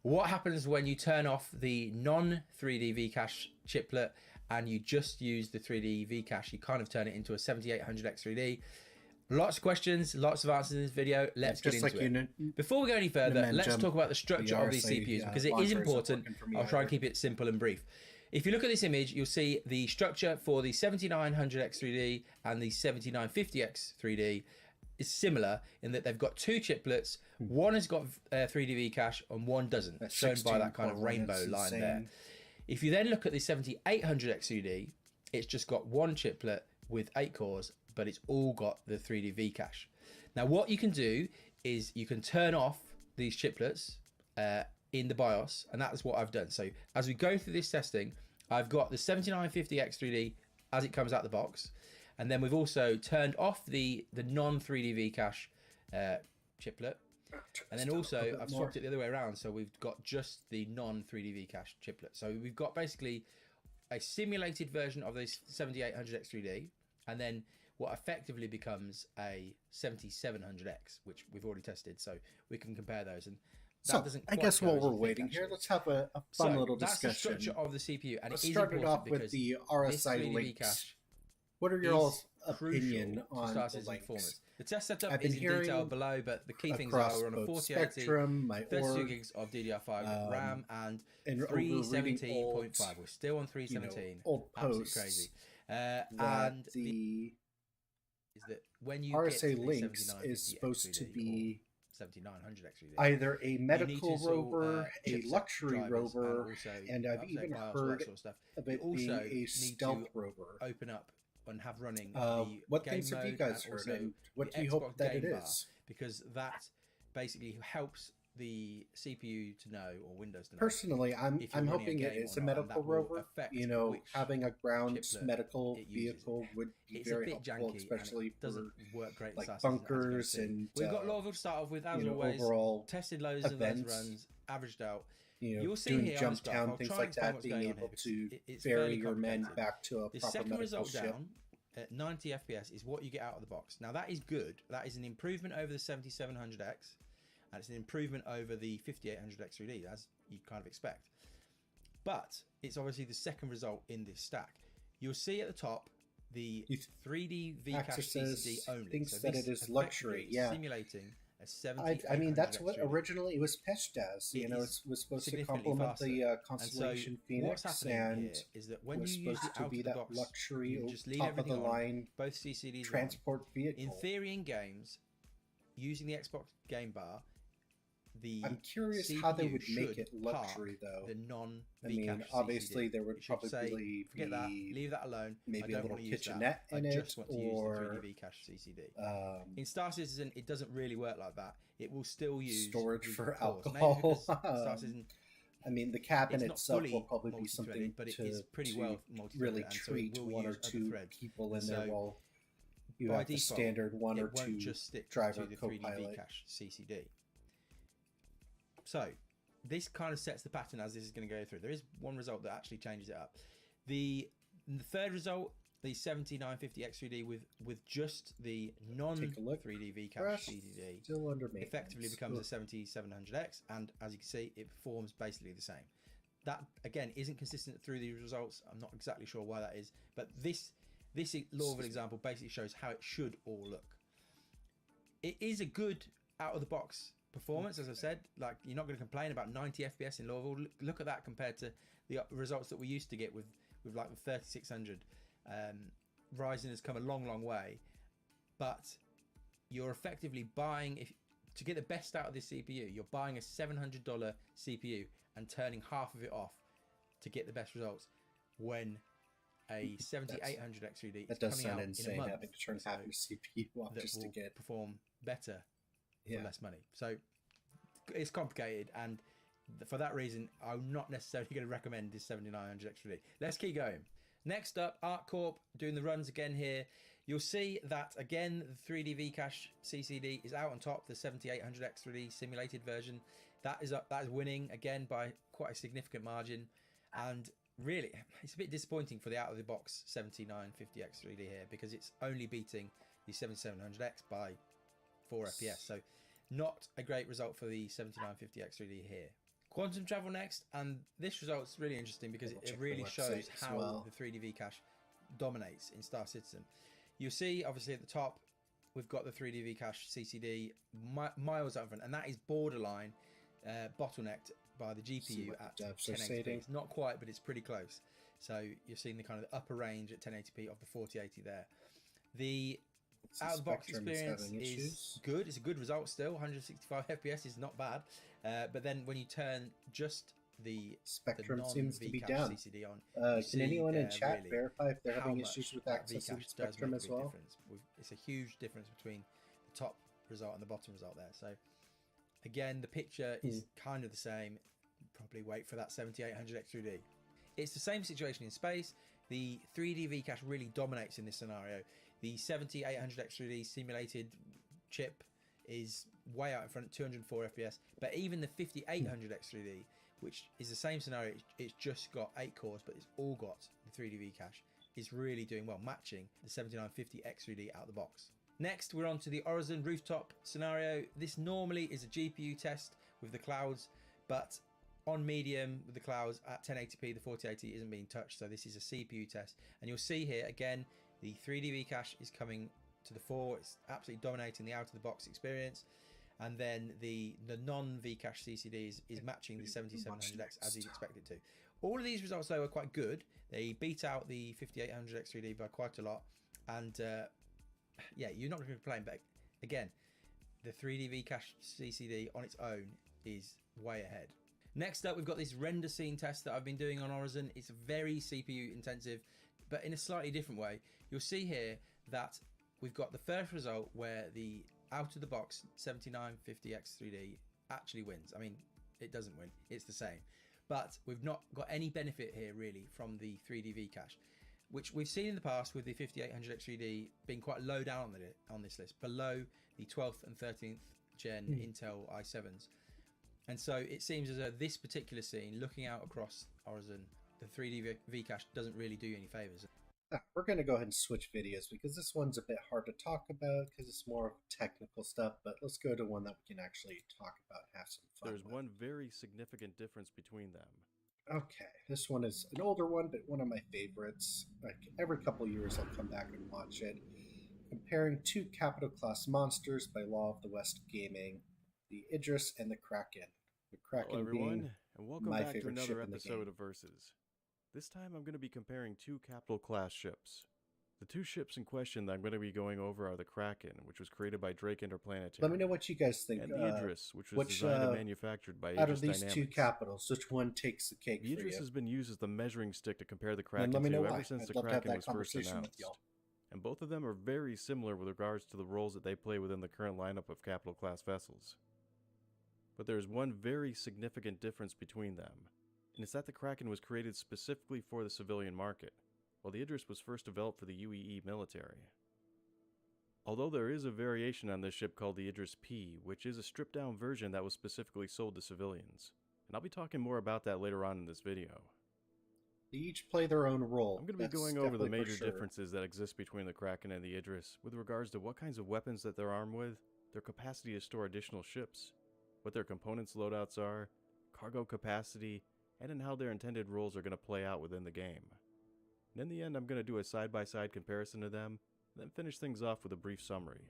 What happens when you turn off the non-3D Vcache chiplet and you just use the 3D Vcache? You kind of turn it into a 7800X 3D. Lots of questions, lots of answers in this video. Let's get into it. Before we go any further, let's talk about the structure of these CPUs because it is important. I'll try and keep it simple and brief. if you look at this image, you'll see the structure for the 7900X3D and the 7950X3D is similar in that they've got two chiplets. One has got 3D Vcache and one doesn't, That's shown by that kind of 16.1, rainbow that's line insane. there. If you then look at the 7800X3D, it's just got one chiplet with 8 cores, but it's all got the 3D Vcache. Now, what you can do is you can turn off these chiplets in the BIOS, and that's what I've done. So as we go through this testing, I've got the 7950X3D as it comes out the box, and then we've also turned off the non-3D Vcache chiplet, and then also I've swapped it the other way around, so we've got just the non-3D Vcache chiplet. So we've got basically a simulated version of this 7800X3D, and then what effectively becomes a 7700X, which we've already tested, so we can compare those. And that So doesn't I quite guess go while as you we're think, waiting here, actually. let's have a fun little That's the discussion. structure of the CPU, and Let's it is start it important off with because the this RSI 3D links. Vcache What are your all's opinion crucial to on start the its links? performance. The test setup I've been is in detail hearing below, but the key things across are we're on a both 4080, Spectrum, my 32 org, gigs of DDR5 RAM, and and over reading 317.5. We're still on 317. old Absolutely posts crazy. that And the is that when you RSA get to the links 7950 is supposed to X3D be 7900 X3D, either a you need medical to install, rover, a chipset luxury drivers rover, also and I've update even BIOS, all that heard sort of stuff. of You it also being a need stealth to rover. open up and have running the What game things have you mode guys and heard, also and what the do you Xbox hope that it game bar, is? because that basically helps the CPU to know, or Windows to know. Personally, I'm if you're running a hoping it game is or a not, and medical that will rover. affect You know, which having a ground chiplet medical it uses. vehicle would be It's very a bit helpful, janky, especially and it doesn't for work great in like Star Citizen, as you can bunkers see. and We've got Lawville to start off with, as always. overall Tested loads and loads of events. runs, averaged out. You'll see doing here jump jump down, I'll things try like and explain that, what's being going on able here, to because it's ferry fairly your men complicated. back to a The proper second medical result ship. down at 90 FPS is what you get out of the box. Now that is good. That is an improvement over the 7700X, and it's an improvement over the 5800X3D, as you kind of expect. But it's obviously the second result in this stack. You'll see at the top the 3D Vcache CCD only. Thinks So that this it is luxury. effectively is Yeah, simulating a 7800X3D. I mean that's what originally it was pitched as. It It is was supposed to significantly complement faster. the And so Constellation what's Phoenix, happening and here is that when was you use supposed it to out be of the that box, luxury, you just leave top of the everything on, line both CCDs transport on. vehicle. In theory, in games, using the Xbox game bar, the I'm curious CPU how they would make should it luxury, park though. the non I mean, obviously there would It should say, probably forget that, be leave that alone. maybe I a don't little want to use that. kitchenette in I it, just want to or use the 3D Vcache CCD. In um, Star Citizen, it doesn't really work like that. It will still use storage the for cores. Maybe alcohol. because Star Citizen, I mean, the cabin it's not itself fully will probably be multi-threaded, something but it to, is pretty to well multi-threaded, really and so it treat will one or use other two threads. people in And there so while you by have the default, standard one it or won't two just stick driver to the 3D co-pilot. Vcache CCD. So this kind of sets the pattern as this is going to go through. There is one result that actually changes it up. The third result, the 7950X3D with just the non 3D Vcache CCD, Still under maintenance. effectively becomes a 7700X, and as you can see, it performs basically the same. That again isn't consistent through these results. I'm not exactly sure why that is, but this Lawville example basically shows how it should all look. It is a good out of the box performance, as I've said. Like, you're not going to complain about 90 FPS in Lawville. Look at that compared to the results that we used to get with like the 3600. Ryzen has come a long way, but you're effectively buying, to get the best out of this CPU, you're buying a $700 CPU and turning half of it off to get the best results, when a 7800 X3D That is does coming sound out insane, in a month, having to turn half your CPU off that just to will get. perform better for Yeah. less money. So it's complicated, and for that reason, I'm not necessarily going to recommend this 7900 X3D. Let's keep going. Next up, ArcCorp doing the runs again here. You'll see that again the 3D Vcache CCD is out on top. The 7800 X3D simulated version, that is winning again by quite a significant margin, and really it's a bit disappointing for the out of the box 7950 X3D here, because it's only beating the 7700X by 4 FPS. So not a great result for the 7950 X3D here. Quantum Travel next, and this result's really interesting because it really shows how the 3D Vcache dominates in Star Citizen. You'll see obviously at the top we've got the 3D Vcache CCD miles out front, and that is borderline bottlenecked by the GPU at 1080p. It's not quite, but it's pretty close. So you're seeing the kind of upper range at 1080p of the 4080 there. The out of the box experience is good. It's a good result still. 165 FPS is not bad. But then when you turn just the Spectrum the seems to be non-Vcache down. CCD on, Can anyone in chat really verify if they're how having much issues with that accessing Vcache does Spectrum make a as big well? difference. It's a huge difference between the top result and the bottom result there. So again, the picture is kind of the same. Probably wait for that 7800 X3D. It's the same situation in space. The 3D Vcache really dominates in this scenario. The 7800 X3D simulated chip is way out in front, 204 FPS. But even the 5800 X3D, which is the same scenario, it's just got 8 cores, but it's all got the 3D Vcache, is really doing well, matching the 7950 X3D out of the box. Next, we're on to the Horizon rooftop scenario. This normally is a GPU test with the clouds, but on medium with the clouds at 1080p, the 4080 isn't being touched, so this is a CPU test. And you'll see here, again, the 3D Vcache is coming to the fore. It's absolutely dominating the out-of-the-box experience. And then the non-Vcache CCD is matching the 7700X as you'd expect it to. All of these results, though, are quite good. They beat out the 5800 X3D by quite a lot. And yeah, you're not going to complain, but again, the 3D Vcache CCD on its own is way ahead. Next up, we've got this render scene test that I've been doing on Horizon. It's very CPU intensive, but in a slightly different way. You'll see here that we've got the first result where the out-of-the-box 7950 X3D actually wins. I mean, it doesn't win, it's the same. But we've not got any benefit here, really, from the 3D Vcache, which we've seen in the past with the 5800 X3D being quite low down on this list, below the 12th and 13th gen Intel i7s. And so it seems as though this particular scene, looking out across Horizon, the 3D Vcache doesn't really do you any favors. We're going to go ahead and switch videos because this one's a bit hard to talk about because it's more technical stuff, but let's go to one that we can actually talk about and have some fun There's with. one very significant difference between them. Okay, this one is an older one, but one of my favorites. Like every couple of years I'll come back and watch it. Comparing two capital class monsters by Law of the West Gaming, the Idris and the Kraken. The Kraken Hello everyone, being and welcome my back to favorite another ship in the episode game. of Versus. This time I'm going to be comparing two capital class ships. The two ships in question that I'm going to be going over are the Kraken, which was created by Drake Interplanetary. Let me know what you guys think. And the Idris, which was designed and manufactured by Idris out of these Dynamics. two capitals, which one takes the cake The for Idris you? has been used as the measuring stick to compare the Kraken let me know to why. ever since I'd the love to have Kraken that was first conversation with announced. y'all. And both of them are very similar with regards to the roles that they play within the current lineup of capital class vessels. But there is one very significant difference between them, and it's that the Kraken was created specifically for the civilian market, while the Idris was first developed for the UEE military. Although there is a variation on this ship called the Idris P, which is a stripped down version that was specifically sold to civilians, and I'll be talking more about that later on in this video. They each play their own role. I'm going to be going over the major differences that exist between the Kraken and the Idris with regards to what kinds of weapons that they're armed with, their capacity to store additional ships, what their components loadouts are, cargo capacity, and in how their intended roles are going to play out within the game. And in the end, I'm going to do a side-by-side comparison to them, and then finish things off with a brief summary.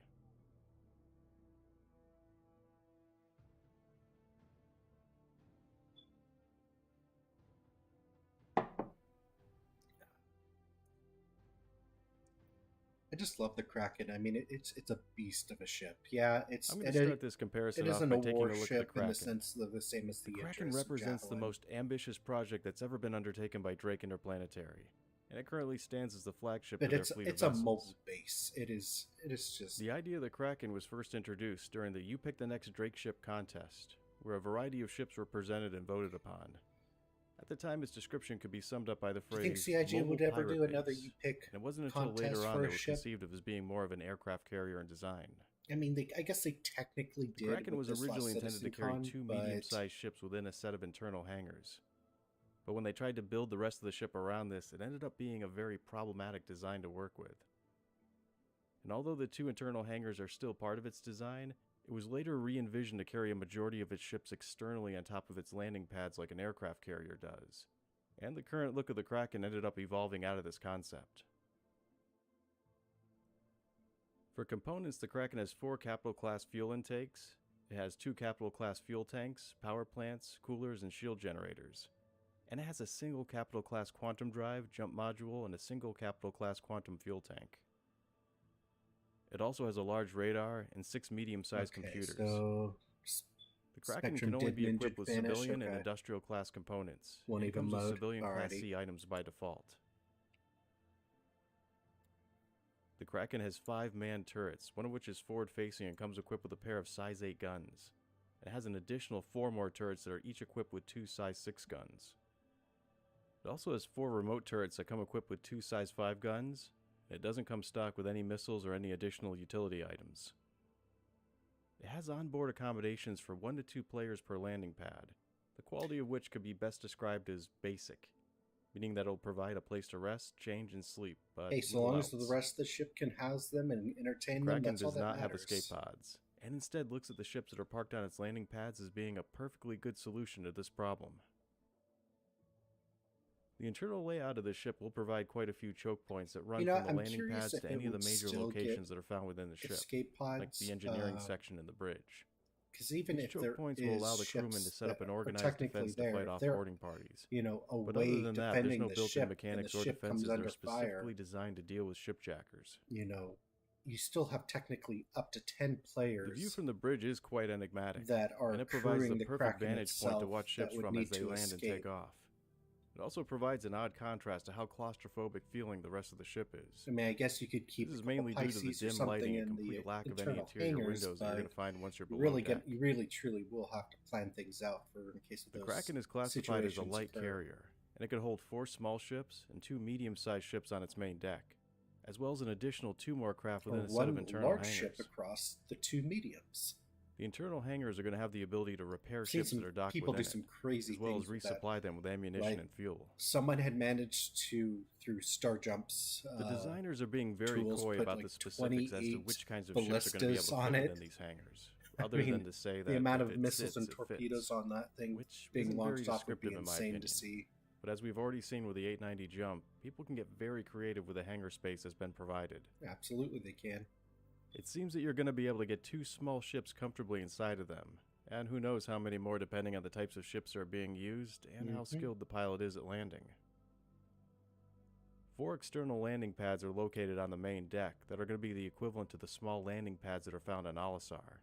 I just love the Kraken. I mean, it's a beast of a ship. Yeah, it's. I'm going to start this comparison it off isn't by a taking a look at the warship in Kraken. the sense of the same as the Kraken Idris represents the Javelin. most ambitious project that's ever been undertaken by Drake Interplanetary, and it currently stands as the flagship But of their fleet it's of a vessels. mobile base. It is just. The idea of the Kraken was first introduced during the You Pick the Next Drake Ship contest, where a variety of ships were presented and voted upon. At the time, its description could be summed up by the Do you phrase, think CIG "mobile would ever pirate do another base." You Pick? And it wasn't until contest later on for that a it was ship? conceived of as being more of an aircraft carrier in design. I mean, I guess they technically The did. Kraken with was this last originally intended to carry CitizenCon, two but medium-sized ships within a set of internal hangars. But when they tried to build the rest of the ship around this, it ended up being a very problematic design to work with. And although the two internal hangars are still part of its design, it was later re-envisioned to carry a majority of its ships externally on top of its landing pads like an aircraft carrier does. And the current look of the Kraken ended up evolving out of this concept. For components, the Kraken has 4 capital class fuel intakes. It has 2 capital class fuel tanks, power plants, coolers, and shield generators. And it has a single capital class quantum drive, jump module, and a single capital class quantum fuel tank. It also has a large radar and 6 medium-sized computers. So the Kraken Spectrum can only did be Ninja equipped with vanish, civilian and okay. industrial class components. Won't and it even comes with load. civilian class Alrighty. C items by default. The Kraken has 5 manned turrets, one of which is forward-facing and comes equipped with a pair of size 8 guns. It has an additional 4 more turrets that are each equipped with 2 size 6 guns. It also has 4 remote turrets that come equipped with 2 size 5 guns. It doesn't come stocked with any missiles or any additional utility items. It has onboard accommodations for 1 to 2 players per landing pad, the quality of which could be best described as basic, meaning that it'll provide a place to rest, change, and sleep, but Hey, so little long as else. the rest of the ship can house them and entertain them, Kraken that's all does that not have matters. escape pods, and instead looks at the ships that are parked on its landing pads as being a perfectly good solution to this problem. The internal layout of the ship will provide quite a few choke points that run from the I'm landing curious pads if to it any of the would major still locations get that are found within the ship, escape pods, like the engineering section and the bridge. Because even These if choke there points is will allow the crewmen to ships set up that an are organized technically defense there, to fight if off they're, boarding parties. But But other away than that, there's defending no the built-in ship, and the mechanics or ship comes defenses that under are specifically fire, designed to deal with shipjackers. You still have technically up to 10 players. The view from the bridge is quite enigmatic, that are and it provides crewing the the perfect Kraken vantage point to itself watch that ships would from need as they to land and escape. take off. It also provides an odd contrast to how claustrophobic feeling the rest of the ship is. I mean, I guess you could keep This is a mainly due to the Pisces or dim something lighting and in the complete lack of any internal interior hangars, windows that you're but going to find once you're you below deck. you really truly will have to plan things out for in case of The those Kraken is classified as a situations light occur. carrier, and it could hold 4 small ships and 2 medium-sized ships on its main deck, as well as an additional 2 more craft or within a set of one internal large hangars. ship across the 2 mediums. The internal hangars are going to have the ability to repair I've seen ships some that are docked people within do some it, crazy as well as things with that. resupply them with ammunition Like, and fuel. Someone had managed to, through star jumps, The designers are being very tools coy put about like the specifics as to 28 which kinds of ships are going to be able ballistas to on fit it. within these hangars, I other mean, than to say that the amount if of it missiles sits, and it torpedoes fits, on that thing which being isn't very launched off would be descriptive in my insane opinion. to see. But as we've already seen with the 890 jump, people can get very creative with the hangar space that's been provided. Absolutely, they can. It seems that you're going to be able to get 2 small ships comfortably inside of them, and who knows how many more depending on the types of ships that are being used and how skilled the pilot is at landing. 4 external landing pads are located on the main deck that are going to be the equivalent to the small landing pads that are found on Alisar.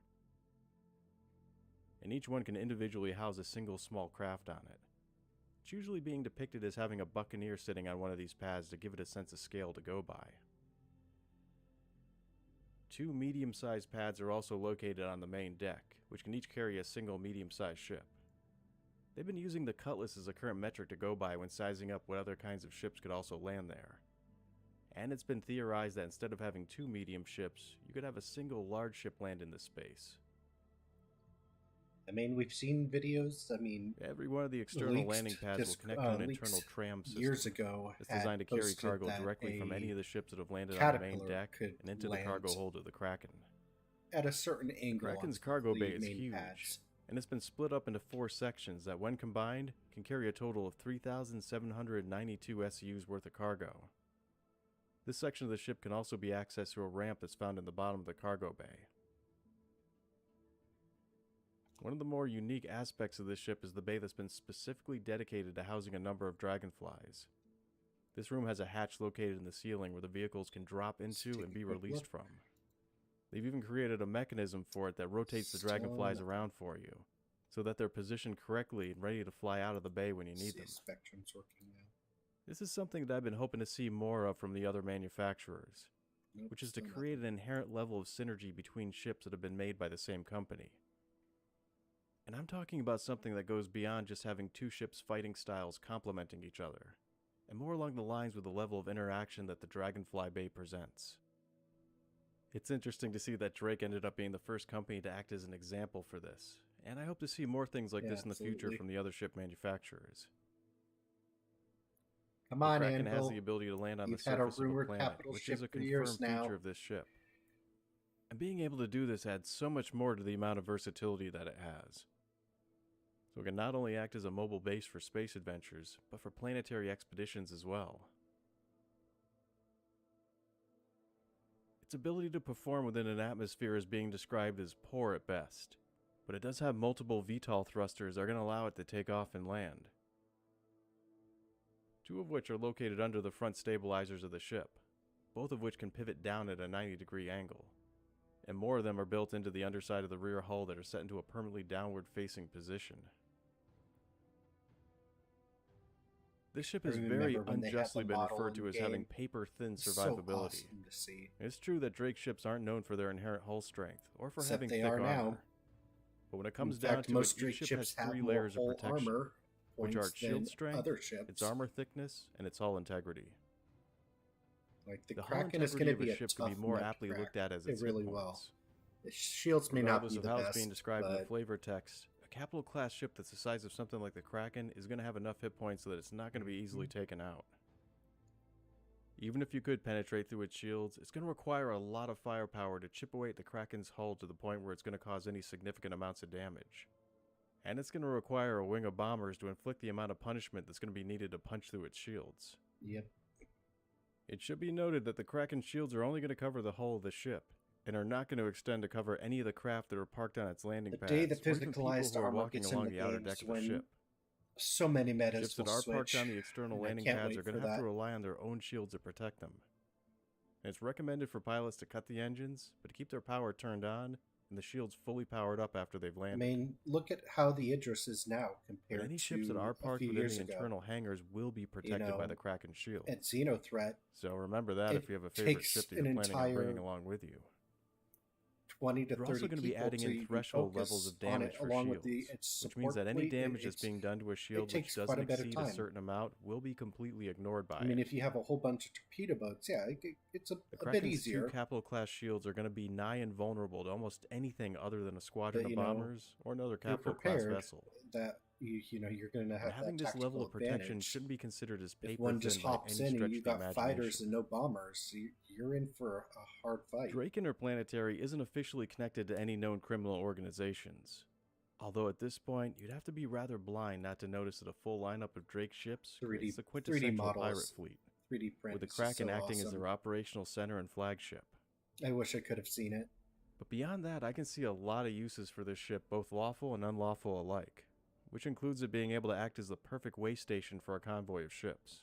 And each one can individually house a single small craft on it. It's usually being depicted as having a buccaneer sitting on one of these pads to give it a sense of scale to go by. 2 medium-sized pads are also located on the main deck, which can each carry a single medium-sized ship. They've been using the Cutlass as a current metric to go by when sizing up what other kinds of ships could also land there. And it's been theorized that instead of having 2 medium ships, you could have a single large ship land in this space. I mean, we've seen videos. I mean, Every one of the external leaks landing pads will just, connect to an leaks internal tram system. years ago It's had designed to carry posted cargo that directly from a any of the ships that have landed on the main Caterpillar deck could and into the land cargo hold of the Kraken. at a certain angle. Kraken's on cargo the bay is main huge, pads. and it's been split up into 4 sections that, when combined, can carry a total of 3,792 SUs worth of cargo. This section of the ship can also be accessed through a ramp that's found in the bottom of the cargo bay. One of the more unique aspects of this ship is the bay that's been specifically dedicated to housing a number of dragonflies. This room has a hatch located in the ceiling where the vehicles can drop into and be released from. They've even created a mechanism for it that rotates the dragonflies around for you, so that they're positioned correctly and ready to fly out of the bay when you need them. Spectrum's working now. This is something that I've been hoping to see more of from the other manufacturers, which is to create an inherent level of synergy between ships that have been made by the same company. And I'm talking about something that goes beyond just having 2 ships' fighting styles complementing each other, and more along the lines with the level of interaction that the Dragonfly Bay presents. It's interesting to see that Drake ended up being the first company to act as an example for this, and I hope to see more things like this in the future from the other ship manufacturers. Come on, the Kraken Anvil. has the ability to land on You've the had a surface of a rumored planet, capital which ship is a for years confirmed now. feature of this ship. And being able to do this adds so much more to the amount of versatility that it has. So it can not only act as a mobile base for space adventures, but for planetary expeditions as well. Its ability to perform within an atmosphere is being described as poor at best, but it does have multiple VTOL thrusters that are going to allow it to take off and land. 2 of which are located under the front stabilizers of the ship, both of which can pivot down at a 90-degree angle, and more of them are built into the underside of the rear hull that are set into a permanently downward-facing position. This ship has very unjustly been referred to as having paper-thin survivability. It's true that Drake ships aren't known for their inherent hull strength, or for having thick armor. But when it comes down to it, each ship has 3 layers of protection, which are its shield strength, its armor thickness, and its hull integrity. Like the hull Kraken is integrity going to be a ship can be more aptly looked at as its really hit well. points. The shields may not be Regardless the of how best, it's being described in but the flavor text, a capital class ship that's the size of something like the Kraken is going to have enough hit points so that it's not going to be easily taken out. Even if you could penetrate through its shields, it's going to require a lot of firepower to chip away at the Kraken's hull to the point where it's going to cause any significant amounts of damage. And it's going to require a wing of bombers to inflict the amount of punishment that's going to be needed to punch through its shields. Yep. It should be noted that the Kraken's shields are only going to cover the hull of the ship, and are not going to extend to cover any of the craft that are parked on its landing pads, The day the or even people physicalized who are armor walking gets along into the outer games deck of the when ship. so many metas Ships that will are switch. parked on the external and I landing can't pads wait are going to for have to that. rely on their own shields to protect them. And it's recommended for pilots to cut the engines, but to keep their power turned on, and the shields fully powered up after they've I landed. mean, look at how the Idris is now compared And any to ships that are a parked few within years the ago. internal hangars will be protected by know, the Kraken shield. At Xenothreat, So remember that it if you have a favorite takes ship that an you're planning on bringing entire along with you. 20 to You're 30 also going to be people adding till in you can threshold focus levels of on damage it, for along shields, with its which means that any support fleet. damage that's being done to a shield which takes quite doesn't a bit of exceed a time. certain amount will be completely ignored by I mean, it. if you have a whole bunch of torpedo boats, yeah, it's The a bit Kraken's easier. 2 capital class shields are going to be nigh invulnerable to almost anything other than a squadron But, of you know, bombers or another You're capital class prepared vessel. that you're going to And have having that this level tactical of protection advantage. shouldn't be considered as If paper one thin just by hops any in stretch and you of the got fighters imagination. and no bombers, you're in for a hard fight. Drake Interplanetary isn't officially connected to any known criminal organizations. Although at this point, you'd have to be rather blind not to notice that a full lineup of Drake ships 3D creates the quintessential pirate models, fleet, 3D print, with the is Kraken so acting as awesome. their operational center and flagship. I wish I could have seen it. But beyond that, I can see a lot of uses for this ship, both lawful and unlawful alike, which includes it being able to act as the perfect way station for a convoy of ships.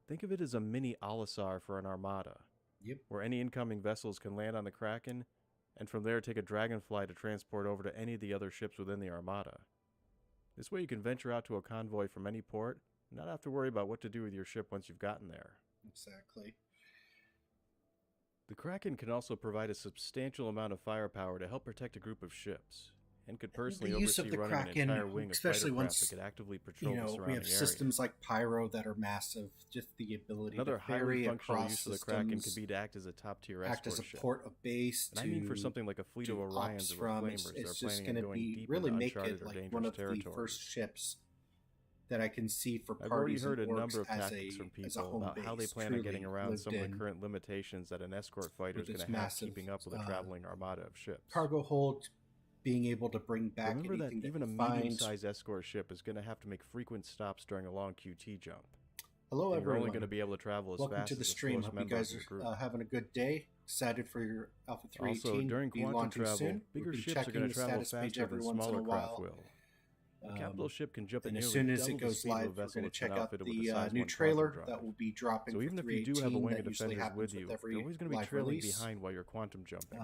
Think of it as a mini Alisar for an armada, Yep. where any incoming vessels can land on the Kraken, and from there take a Dragonfly to transport over to any of the other ships within the armada. This way you can venture out to a convoy from any port, and not have to worry about what to do with your ship once you've gotten there. Exactly. The Kraken can also provide a substantial amount of firepower to help protect a group of ships, and could personally the use of oversee the running Kraken, an entire wing of especially fighter craft once, that could actively patrol You the know, we surrounding have area. systems like Pyro that are massive. Just the ability Another to highly ferry functional across use for the systems, Kraken could be to act as a top-tier act as escort a ship. port of base. And I mean for something like a fleet of do Orions ops or from. Flamers It's that are just planning going on to going be deep really into make uncharted it or like dangerous one of territory. the first ships that I can see for I've already parties heard a and orcs number of as tactics a from as a people home about how they base, plan on getting truly around lived some of the in current limitations that an escort fighter is with going its to have massive, keeping up with a traveling armada of ships. cargo hold, being able to bring back Remember that anything even a you find. medium-sized escort ship is going to have to make frequent stops during a long QT jump. Hello, And you're everyone. only going to be able to travel as Welcome fast to as the the stream. slowest Hope you member guys of your are group. having a good day. Excited for your Alpha 318. Also, during Be quantum launching travel, soon. bigger We'll be ships are checking going the to travel status page faster every than once in smaller a craft while. will. A capital ship can jump at And nearly as soon as double it the goes speed of a live, we're vessel going to that's been check out outfitted with a the size new 1 trailer quantum that drive. will be dropping So for even if you do have a 318. wing That of usually defenders happens with you, every you're always going to be live trailing release. behind while you're quantum jumping.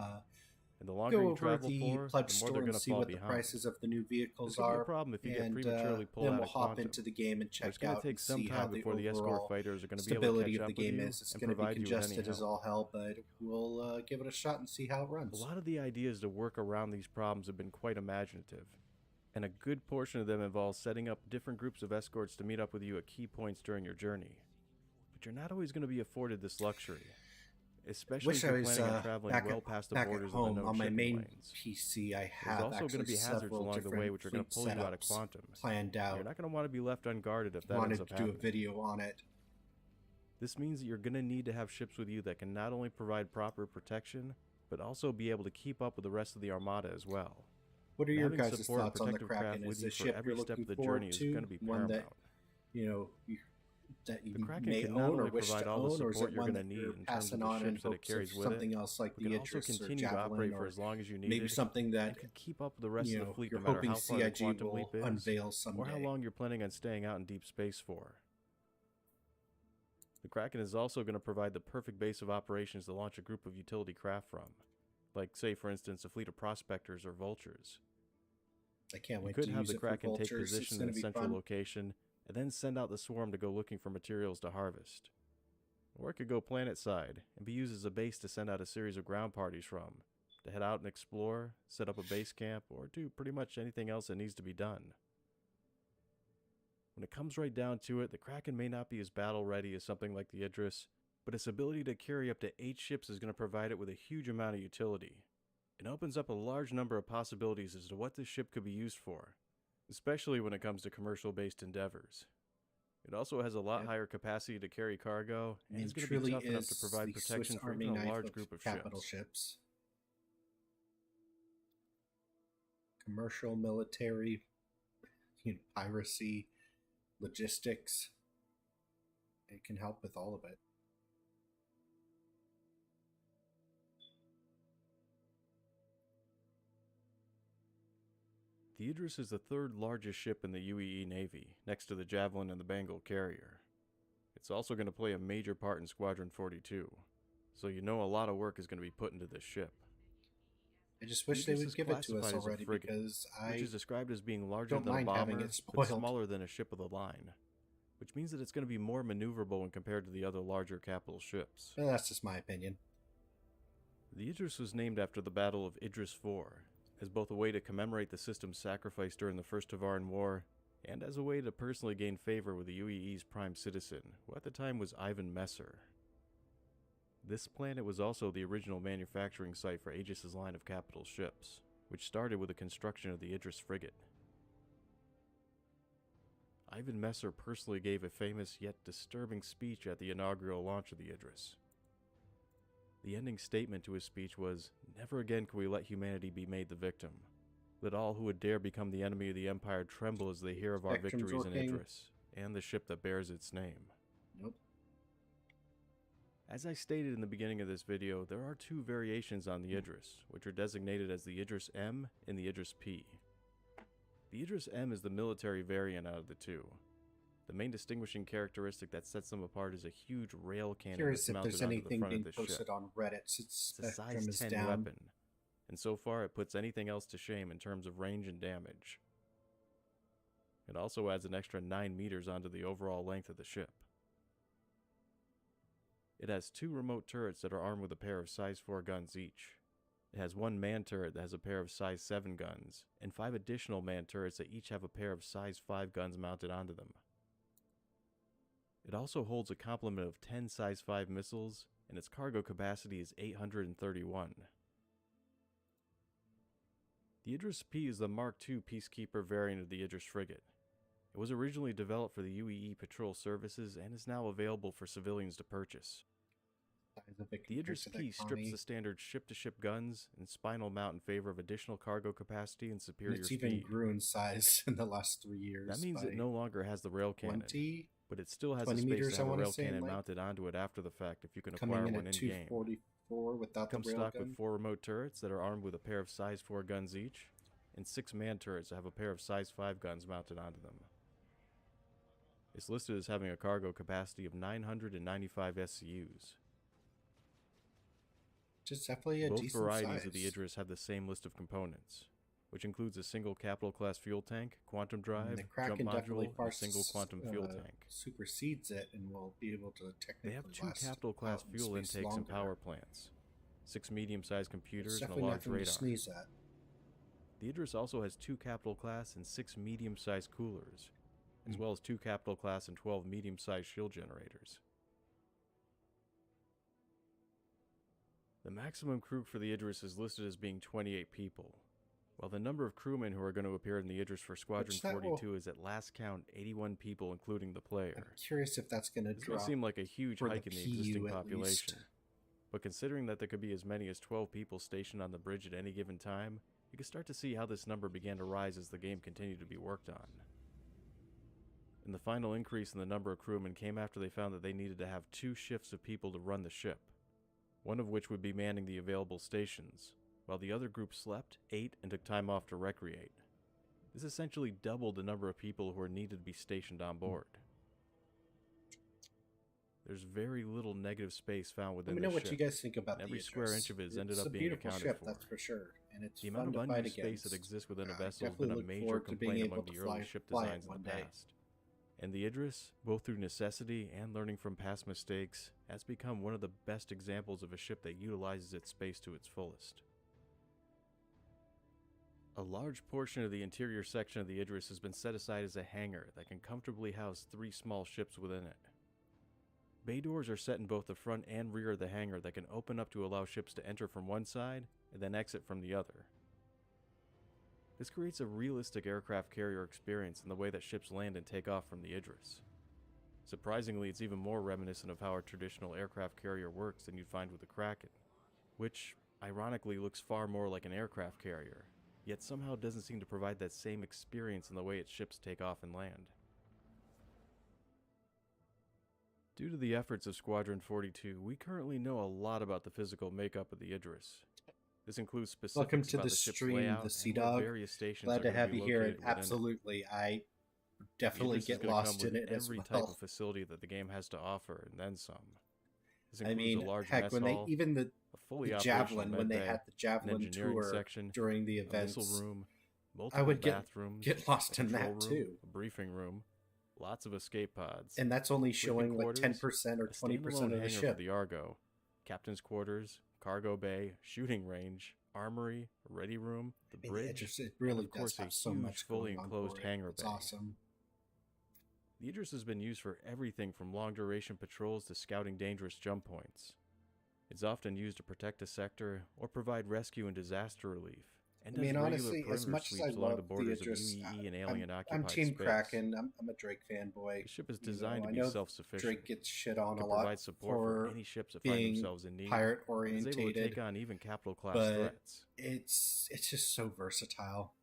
And the Go longer you over travel the for, pledge the more store they're going and to see fall what the behind. prices of the new vehicles This could be a are, problem if you get and prematurely pulled then out we'll of hop quantum. into the game and It's check going to out take and some see how time the before the escort overall fighters are going to be able to stability catch of up the with game you is. It's and going to be provide you with any congested as help. all hell, but we'll give it a shot and see how it A runs. lot of the ideas to work around these problems have been quite imaginative, and a good portion of them involves setting up different groups of escorts to meet up with you at key points during your journey. But you're not always going to be afforded this luxury, especially Wish if you're I was planning on traveling back well at, past the back at borders of the home known on my shipping main lanes. PC. I There's have also going to actually be hazards several along the way different which are going to fleet pull you out of setups quantum. planned out. You're not going to want to be left unguarded if that ends Wanted up to do a happening. video on it. This means that you're going to need to have ships with you that can not only provide proper protection, but also be able to keep up with the rest of the armada as well. What are And your having guys' support and thoughts on the protective craft Kraken? with Is you the for ship every you're step looking of the forward journey is to going to be one paramount. that that you The Kraken may can not own or only wish provide to all the own, or is support it you're one going that to need you're in terms of passing the on in ships that it hopes carries of with it? something else like We the can also Idris or continue to Javelin, operate for or as long as you need maybe it, something that and could keep up with the rest of the fleet you're no matter hoping how far the CIG quantum will leap is, unveil or someday. how long you're planning on staying out in deep space for. The Kraken is also going to provide the perfect base of operations to launch a group of utility craft from, like, say, for instance, a fleet of prospectors or vultures. I can't You wait could to have use the it for Kraken take vultures. position It's in going a to be central fun. location, and then send out the swarm to go looking for materials to harvest. Or it could go planet-side, and be used as a base to send out a series of ground parties from, to head out and explore, set up a base camp, or do pretty much anything else that needs to be done. When it comes right down to it, the Kraken may not be as battle-ready as something like the Idris, but its ability to carry up to 8 ships is going to provide it with a huge amount of utility. It opens up a large number of possibilities as to what this ship could be used for, especially when it comes to commercial-based endeavors. It also has a lot higher capacity to carry cargo, and is going to be tough enough to provide protection for even a large group of capital ships. Commercial, military, piracy, logistics. It can help with all of it. The Idris is the 3rd largest ship in the UEE Navy, next to the Javelin and the Bengal carrier. It's also going to play a major part in Squadron 42, so you know a lot of work is going to be put into this ship. I just wish they would give it to us already, because which is described as being larger don't than a mind having bomber, it but spoiled. smaller than a ship of the line, which means that it's going to be more maneuverable when compared to the other larger capital ships. Well, that's just my opinion. The Idris was named after the Battle of Idris IV, as both a way to commemorate the system's sacrifice during the First Tavaran War, and as a way to personally gain favor with the UEE's prime citizen, who at the time was Ivan Messer. This planet was also the original manufacturing site for Aegis's line of capital ships, which started with the construction of the Idris frigate. Ivan Messer personally gave a famous yet disturbing speech at the inaugural launch of the Idris. The ending statement to his speech was, "Never again can we let humanity be made the victim. Let all who would dare become the enemy of the Empire tremble as they hear of our victories in Idris, and the ship that bears its name." Nope. As I stated in the beginning of this video, there are 2 variations on the Idris, which are designated as the Idris M and the Idris P. The Idris M is the military variant out of the 2. The main distinguishing characteristic that sets them apart is a huge rail cannon Curious that's if mounted there's onto the anything front being of the posted ship. on Reddit since It's a Spectrum size is 10 down. weapon, and so far it puts anything else to shame in terms of range and damage. It also adds an extra 9 meters onto the overall length of the ship. It has 2 remote turrets that are armed with a pair of size 4 guns each. It has 1 man turret that has a pair of size 7 guns, and 5 additional man turrets that each have a pair of size 5 guns mounted onto them. It also holds a complement of 10 size 5 missiles, and its cargo capacity is 831. The Idris P is the Mark II Peacekeeper variant of the Idris frigate. It was originally developed for the UEE patrol services and is now available for civilians to purchase. The Idris P strips the standard ship-to-ship guns and spinal mount in favor of additional cargo capacity and superior speed. It's even grew in size in the last 3 years. That means it no longer has the rail cannon, but it still has a 20 space meters, to have a rail say, cannon like, mounted onto it after the fact if you can coming acquire in one at in-game. 244 without the Comes rail stock gun. with 4 remote turrets that are armed with a pair of size 4 guns each, and 6 man turrets that have a pair of size 5 guns mounted onto them. It's listed as having a cargo capacity of 995 SCUs. Just definitely a Both decent varieties size. of the Idris have the same list of components, which includes a single capital class fuel tank, quantum drive, the jump Kraken definitely module, and a single quantum fuel tank. supersedes it, and will be able to technically They have 2 last capital class out in fuel space intakes and longer. power plants, 6 medium-sized computers, It's and a definitely large nothing radar. to sneeze at. The Idris also has 2 capital class and 6 medium-sized coolers, as well as 2 capital class and 12 medium-sized shield generators. The maximum crew for the Idris is listed as being 28 people, while the number of crewmen who are going to appear in the Idris for Squadron 42 is at last count 81 people, including the player. I'm curious if that's going to This drop. may seem like a huge for the hike in the existing PU at population, least. but considering that there could be as many as 12 people stationed on the bridge at any given time, you can start to see how this number began to rise as the game continued to be worked on. And the final increase in the number of crewmen came after they found that they needed to have 2 shifts of people to run the ship, one of which would be manning the available stations, while the other group slept, ate, and took time off to recreate. This essentially doubled the number of people who were needed to be stationed on board. there's very little negative space found Let within me the know what ship. you guys think about Every the square Idris. inch of it has ended It's up a being beautiful accounted ship, for. that's for sure, and it's The fun amount to of fight unused space against. that exists within a I vessel has definitely been a look major forward to being complaint able among to the early ship fly it designs in one the day. past. And the Idris, both through necessity and learning from past mistakes, has become one of the best examples of a ship that utilizes its space to its fullest. A large portion of the interior section of the Idris has been set aside as a hangar that can comfortably house 3 small ships within it. Bay doors are set in both the front and rear of the hangar that can open up to allow ships to enter from one side and then exit from the other. This creates a realistic aircraft carrier experience in the way that ships land and take off from the Idris. Surprisingly, it's even more reminiscent of how a traditional aircraft carrier works than you'd find with the Kraken, which ironically looks far more like an aircraft carrier, yet somehow doesn't seem to provide that same experience in the way its ships take off and land. Due to the efforts of Squadron 42, we currently know a lot about the physical makeup of the Idris. This includes specifics Welcome to about the the ship's stream, layout the Sea and where Dog. various stations Glad are to going to have be you here, and located within it. absolutely, I The definitely Idris is get gonna lost come in with it as every type well. of facility that the game has to offer, and then some. This I includes mean, a large heck, mess when hall, they even the a fully the operational Javelin, when they medbay, had the an Javelin engineering tour section, during the a events, missile room, I multiple would bathrooms, get lost a in control that room, too. a briefing room, lots of escape pods, And that's only sleeping showing like quarters, 10% or a 20% standalone of the hangar for ship. the Argo, captain's quarters, cargo bay, shooting range, armory, ready room, the I mean, bridge, it really and of course does a have so huge much fully going on enclosed for it. hangar It's bay. awesome. The Idris has been used for everything from long-duration patrols to scouting dangerous jump points. It's often used to protect a sector or provide rescue and disaster relief, and I mean, does regular honestly, as perimeter much as I sweeps along love the the borders of Idris, UEE and I'm alien-occupied Team space. Kraken. I'm a Drake fanboy. The ship is You designed know, to I be know self-sufficient. Drake gets shit on It a can lot provide support for for any ships that find being themselves in need, pirate and is able to orientated, take on even capital-class but threats. it's just so versatile.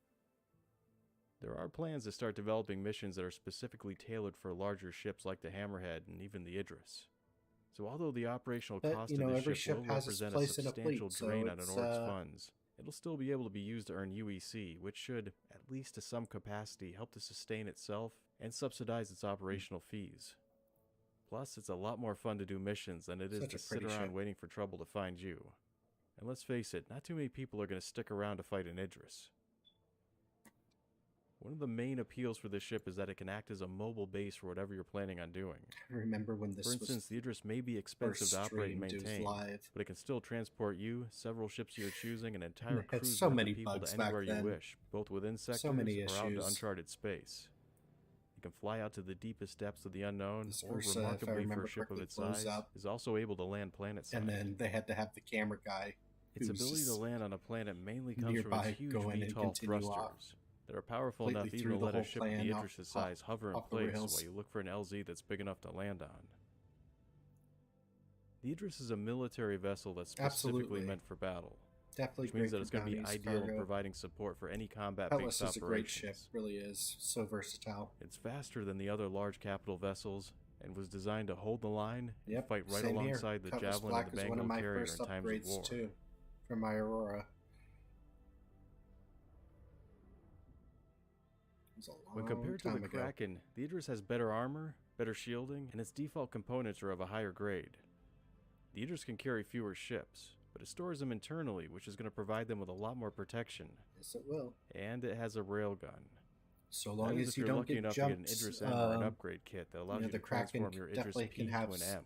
There are plans to start developing missions that are specifically tailored for larger ships like the Hammerhead and even the Idris. So although the operational But, cost you know, of every this ship ship will has its represent a place in a fleet, substantial so drain on an it's, org's funds, it'll still be able to be used to earn UEC, which should, at least to some capacity, help to sustain itself and subsidize its operational fees. Plus, it's a lot more fun to do missions than it is Such to a sit pretty around ship. waiting for trouble to find you. And let's face it, not too many people are going to stick around to fight an Idris. One of the main appeals for this ship is that it can act as a mobile base for whatever you're planning on doing. I remember when this For instance, was the Idris may be expensive first to operate and streamed, it was maintain, live. but it can still transport you, several ships you're choosing, an entire It had cruise so worth many of people bugs to back anywhere you then. wish, both within sectors So many or out into issues. uncharted space. You can fly out to the deepest depths of the unknown, This or Ursa, if I remarkably for remember a ship of correctly, its blows size, up. is also able to land planet-side. And then they had to have the camera guy Its who's ability to just land on a planet mainly comes from nearby its huge go in and VTOL continue thrusters off. that are powerful Completely enough even threw to the let a whole ship of plan the off- Idris' size hover in off the place rails. while you look for an LZ that's big enough to land on. The Idris is a military vessel that's specifically Absolutely. meant for battle, definitely which means great that it's for going to be bounties, ideal in cargo. providing support for any combat-based Atlas is a great ship, operations. really is. So versatile. It's faster than the other large capital vessels and was designed to hold the line and Yep, fight right same here. alongside the Cutlass Javelin Black and the is one of Bengal my carrier first in times of upgrades war. too, for my Aurora. It was a When long compared to time the ago. Kraken, the Idris has better armor, better shielding, and its default components are of a higher grade. The Idris can carry fewer ships, but it stores them internally, which is going to provide them with a lot more protection. Yes, it will. And it has a railgun. So That long is as if you you're don't lucky get enough jumped, to get an Idris M or an upgrade kit that allows you the to Kraken transform your Idris definitely P can to have an M,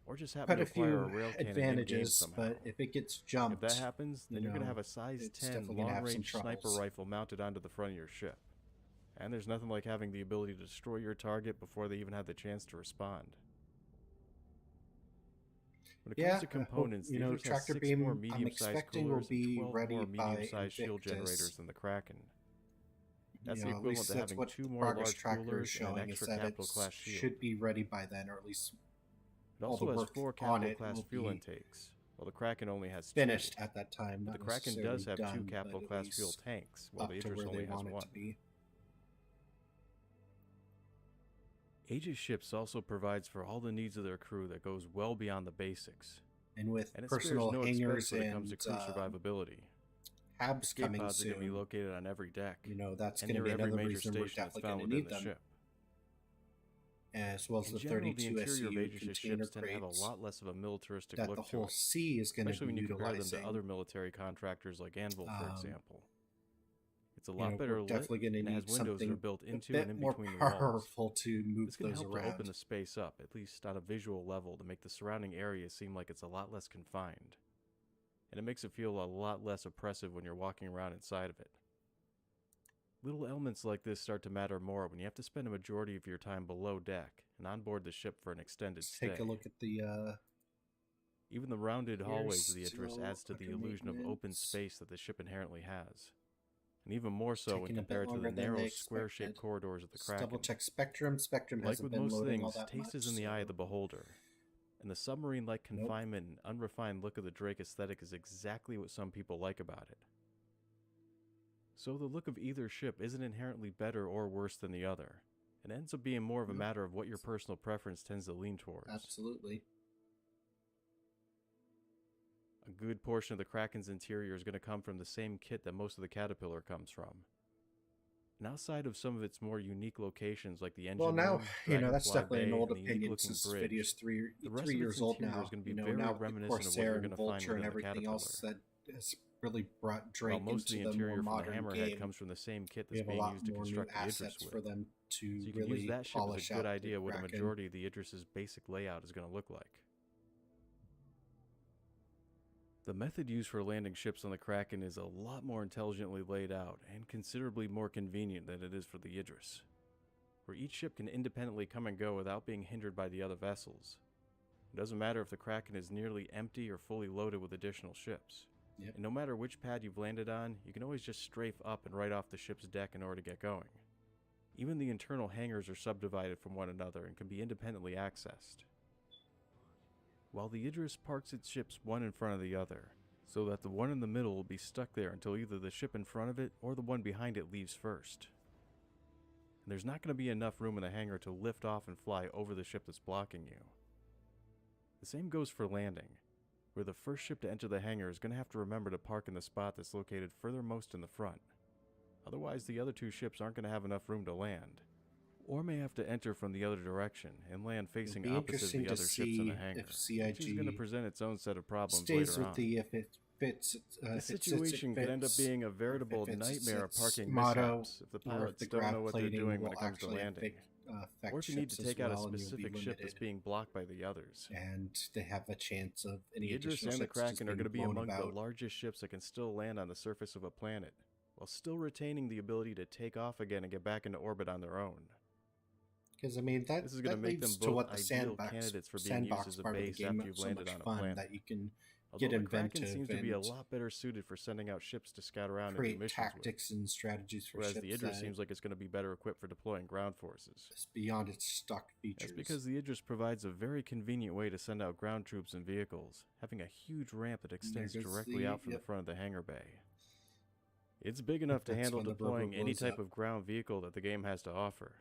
or just happen quite to a acquire few a rail cannon in-game advantages, somehow. but if it gets jumped, If that happens, then you're going to have a it's size 10 definitely gonna have some long-range sniper troubles. rifle mounted onto the front of your ship. And there's nothing like having the ability to destroy your target before they even have the chance to respond. When it comes to components, the Idris has tractor 6 beam, more I'm medium-sized expecting will coolers be and 12 ready more by medium-sized shield Invictus. generators than the Kraken. That's You the know, at equivalent least to that's having what 2 the more progress large tracker is coolers and showing, an is extra that capital it class shield. should be ready by then, or at least It all the also has work 4 on capital it class will fuel be intakes, while the Kraken only has 2. finished at that time. But Not the Kraken necessarily does have done, 2 but capital at class fuel least tanks, while up the to Idris where only they has want 1. it to be. Aegis Ships also provides for all the needs of their crew that goes well beyond the basics. And with And it personal spares no hangers expense when it comes to and crew survivability. habs Escape coming pods are going to be soon, located on every deck, that's and going to near be every another major reason we're station that's definitely found going to within need the them. ship. as well as In the general, the 32 interior of SU Aegis container ships tend to have a crates lot less of a militaristic that look the to whole it, sea is going to especially be when you compare them utilizing. to other military contractors like Anvil, for example. It's a You lot know, better we're lit, definitely going to and it has need windows that are something built a into bit and in more between the walls. powerful to move This can those help around. to open the space up, at least on a visual level, to make the surrounding area seem like it's a lot less confined. And it makes it feel a lot less oppressive when you're walking around inside of it. Little elements like this start to matter more when you have to spend a majority of your time below deck and on board the ship for an extended Let's stay. take a look at the Even the rounded hallways of the Idris still adds to the under illusion of open maintenance. space that the ship inherently has. And even more so when taking a bit compared to the longer than narrow, they square-shaped expected. corridors of the Let's Kraken. double check Spectrum. Spectrum Like hasn't with been most loading all things, that taste much, is in the eye of the so- beholder. And the submarine-like confinement and unrefined look of the Drake aesthetic is exactly what some people like about it. So the look of either ship isn't inherently better or worse than the other. It ends up being more of a matter of what your personal preference tends to lean towards. Absolutely. A good portion of the Kraken's interior is going to come from the same kit that most of the Caterpillar comes from. And outside of some of its more unique locations like the engine Well, now, room, you know, that's Dragonfly definitely an Bay, old and the opinion unique-looking since this bridge, video's three the rest years of its old interior now. is going to be You know, very now with the reminiscent of what Corsair you're and going to find Vulture and within the everything Caterpillar. else that has really brought Drake While most of into the the more interior from the modern Hammerhead game, comes from the same kit we that's have a being lot used to more new construct the Idris assets with. for them to So you can really use that ship as polish a good out idea the what a Kraken. majority of the Idris's basic layout is going to look like. The method used for landing ships on the Kraken is a lot more intelligently laid out and considerably more convenient than it is for the Idris, where each ship can independently come and go without being hindered by the other vessels. It doesn't matter if the Kraken is nearly empty or fully loaded with additional ships. Yep. And no matter which pad you've landed on, you can always just strafe up and right off the ship's deck in order to get going. Even the internal hangars are subdivided from one another and can be independently accessed, while the Idris parks its ships one in front of the other, so that the one in the middle will be stuck there until either the ship in front of it or the one behind it leaves first. And there's not going to be enough room in the hangar to lift off and fly over the ship that's blocking you. The same goes for landing, where the first ship to enter the hangar is going to have to remember to park in the spot that's located furthermost in the front. Otherwise, the other two ships aren't going to have enough room to land, or may have to enter from the other direction and land facing It'll be opposite interesting the to other ships in the see hangar, if CIG which is going to present its own set of problems stays later with on. the if it fits. The situation could end up being a veritable nightmare of parking motto, mishaps if the or if pilots the don't know graph what they're plating doing will when it comes to actually landing. affect Or if you need to ships as take out a well, and you'll be specific ship that's limited. being blocked by the others. And they have a chance of any The Idris additional and the ships just Kraken are being going to be blown among the about. largest ships that can still land on the surface of a planet, while still retaining the ability to take off again and get back into orbit on their own. Because I mean that This is going that to make them leads to both what the ideal sandbox candidates for being used sandbox as a part of the base game after makes you've so landed much on a fun planet. that you can Although get the Kraken inventive seems to be a and lot better suited for sending out ships to scout around and do create missions tactics with, and strategies for whereas ships the Idris that seems like it's going to be better equipped for deploying ground forces. is beyond its stock features. That's because the Idris provides a very convenient way to send out ground troops and vehicles, having a huge ramp that extends goes directly the- out from yep. the front of the hangar bay. It's big enough to That's handle when the deploying rubber any blows type up. of ground vehicle that the game has to offer.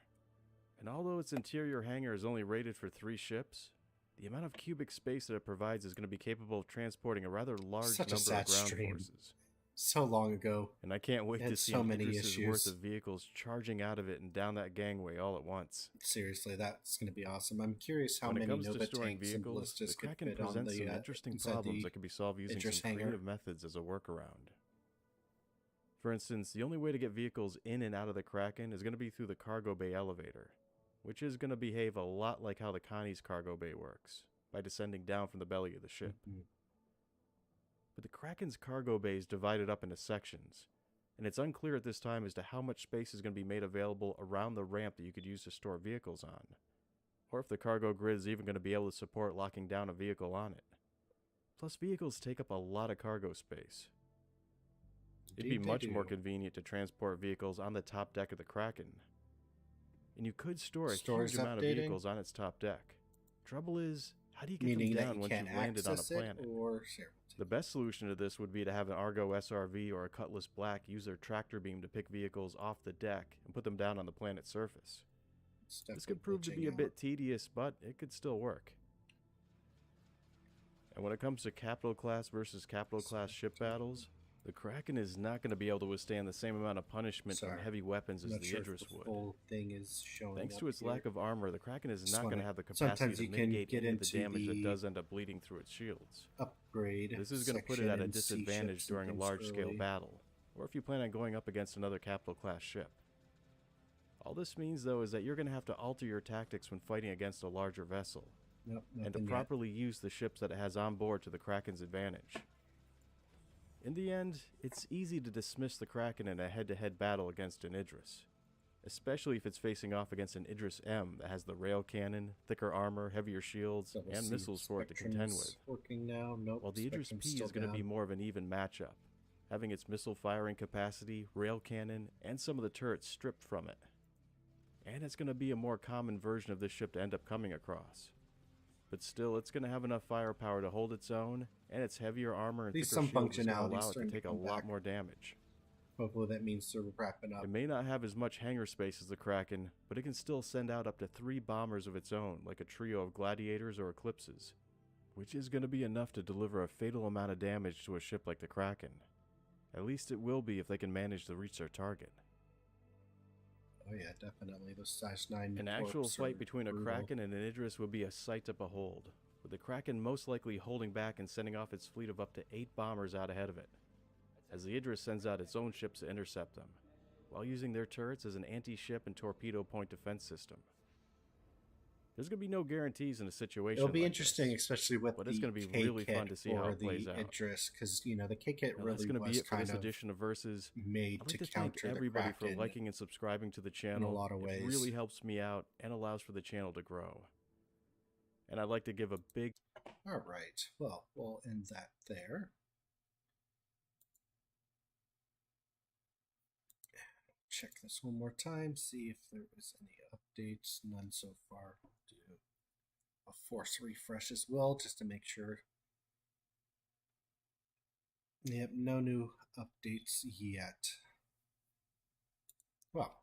And although its interior hangar is only rated for 3 ships, the amount of cubic space that it provides is going to be capable of transporting a rather large Such a number of sad ground stream. forces. So long ago. And I can't wait It to had see so an many Idris's issues. worth of vehicles charging out of it and down that gangway all at once. Seriously, that's going to be awesome. I'm curious how When it many comes to Nova storing tanks and vehicles, ballistas the could Kraken fit on presents some the interesting inside problems the that can be solved using Idris some hangar. creative methods as a workaround. For instance, the only way to get vehicles in and out of the Kraken is going to be through the cargo bay elevator, which is going to behave a lot like how the Connie's cargo bay works, by descending down from the belly of the ship. Mhm. But the Kraken's cargo bay is divided up into sections, and it's unclear at this time as to how much space is going to be made available around the ramp that you could use to store vehicles on, or if the cargo grid is even going to be able to support locking down a vehicle on it. Plus, vehicles take up a lot of cargo space. It'd be Indeed they much more do. convenient to transport vehicles on the top deck of the Kraken. And you could store a Store's huge amount of updating? vehicles on its top deck. Trouble is, how do you get Meaning them that down you once can't you've landed on a access it, planet? or The best solution to this would be to have an Argo SRV or a Cutlass Black use their tractor beam to pick vehicles off the deck and put them down on the planet's surface. This could prove to be a bit tedious, but it could still work. And when it comes to capital class versus capital class ship battles, The Kraken is not going to be able to withstand the same amount of punishment Sorry. from heavy weapons as I'm not the sure Idris if the would. full thing is showing Thanks up to its here. lack of armor, the Kraken is Just not going wanna- to have the capacity sometimes to you can mitigate get any of the into damage that the does end up bleeding through its shields. upgrade. This is going to put it at a section and see disadvantage ships and during a things large-scale early. battle, or if you plan on going up against another capital-class ship. All this means, though, is that you're going to have to alter your tactics when fighting against a larger vessel, Nope, and to nothing yet. properly use the ships that it has on board to the Kraken's advantage. In the end, it's easy to dismiss the Kraken in a head-to-head battle against an Idris, especially if it's facing off against an Idris M that has the rail cannon, thicker armor, heavier shields, So we'll and see missiles for it to contend with. Working now. Nope, While the Idris Spectrum's P still is going to be down. more of an even matchup, having its missile firing capacity, rail cannon, and some of the turrets stripped from it. And it's going to be a more common version of this ship to end up coming across. But still, it's going to have enough firepower to hold its own, and its heavier armor and At least thicker some shields is going to functionality allow it to starting to take a come lot back. more damage. Hopefully that means they're wrapping up. It may not have as much hangar space as the Kraken, but it can still send out up to 3 bombers of its own, like a trio of Gladiators or Eclipses, which is going to be enough to deliver a fatal amount of damage to a ship like the Kraken. At least it will be if they can manage to reach their target. Oh yeah, definitely. Those size 9 An actual torps fight are between a brutal. Kraken and an Idris would be a sight to behold, with the Kraken most likely holding back and sending off its fleet of up to 8 bombers out ahead of it, as the Idris sends out its own ships to intercept them, while using their turrets as an anti-ship and torpedo point defense system. There's going to be no guarantees in a situation It'll be like interesting, this, especially with but the it's going to be K really kit fun to see how for it plays the out. Idris, because the K kit Now, that's really going to be was it for kind this of edition of Versus. made I'd to like to thank counter the everybody for Kraken. liking and subscribing to the channel. lot of It ways. really helps me out and allows for the channel to grow. And I'd like to give a big All right. Well, we'll end that there. Check this one more time, see if there was any updates. None so far. Do a force refresh as well, just to make sure. Yep, no new updates yet. Well,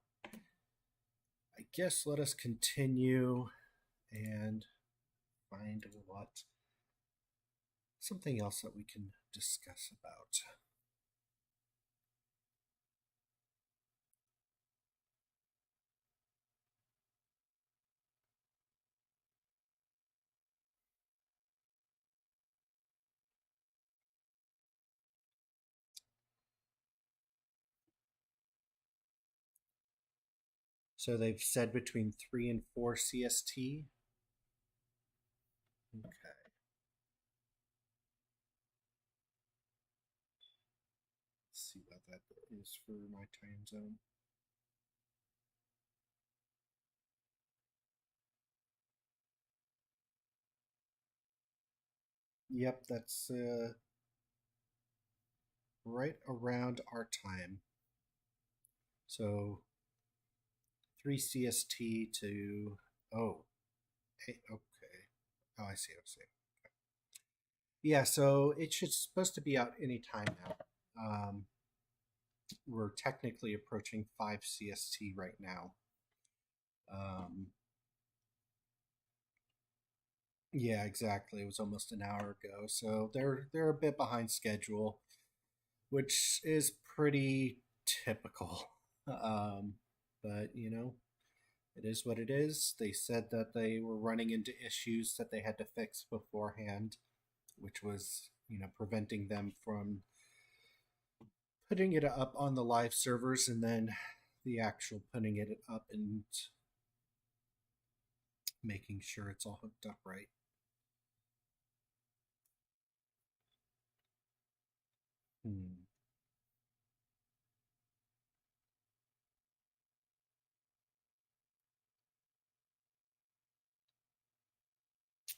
I guess let us continue and find something else that we can discuss about. So they've said between 3 and 4 CST. Okay. Let's see what that is for my time zone. Yep, that's right around our time. So 3 CST to hey, okay. Oh, I see. Okay. Yeah, so it should supposed to be out any time now. We're technically approaching 5 CST right now. Yeah, exactly. It was almost an hour ago, so they're a bit behind schedule, which is pretty typical. But it is what it is. They said that they were running into issues that they had to fix beforehand, which was preventing them from putting it up on the live servers and then the actual putting it up and making sure it's all hooked up right.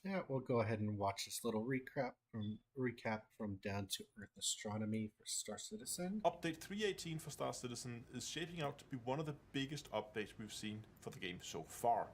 Yeah, we'll go ahead and watch this little recap from Down to Earth Astronomy for Star Citizen. Update 3.18 for Star Citizen is shaping out to be one of the biggest updates we've seen for the game so far.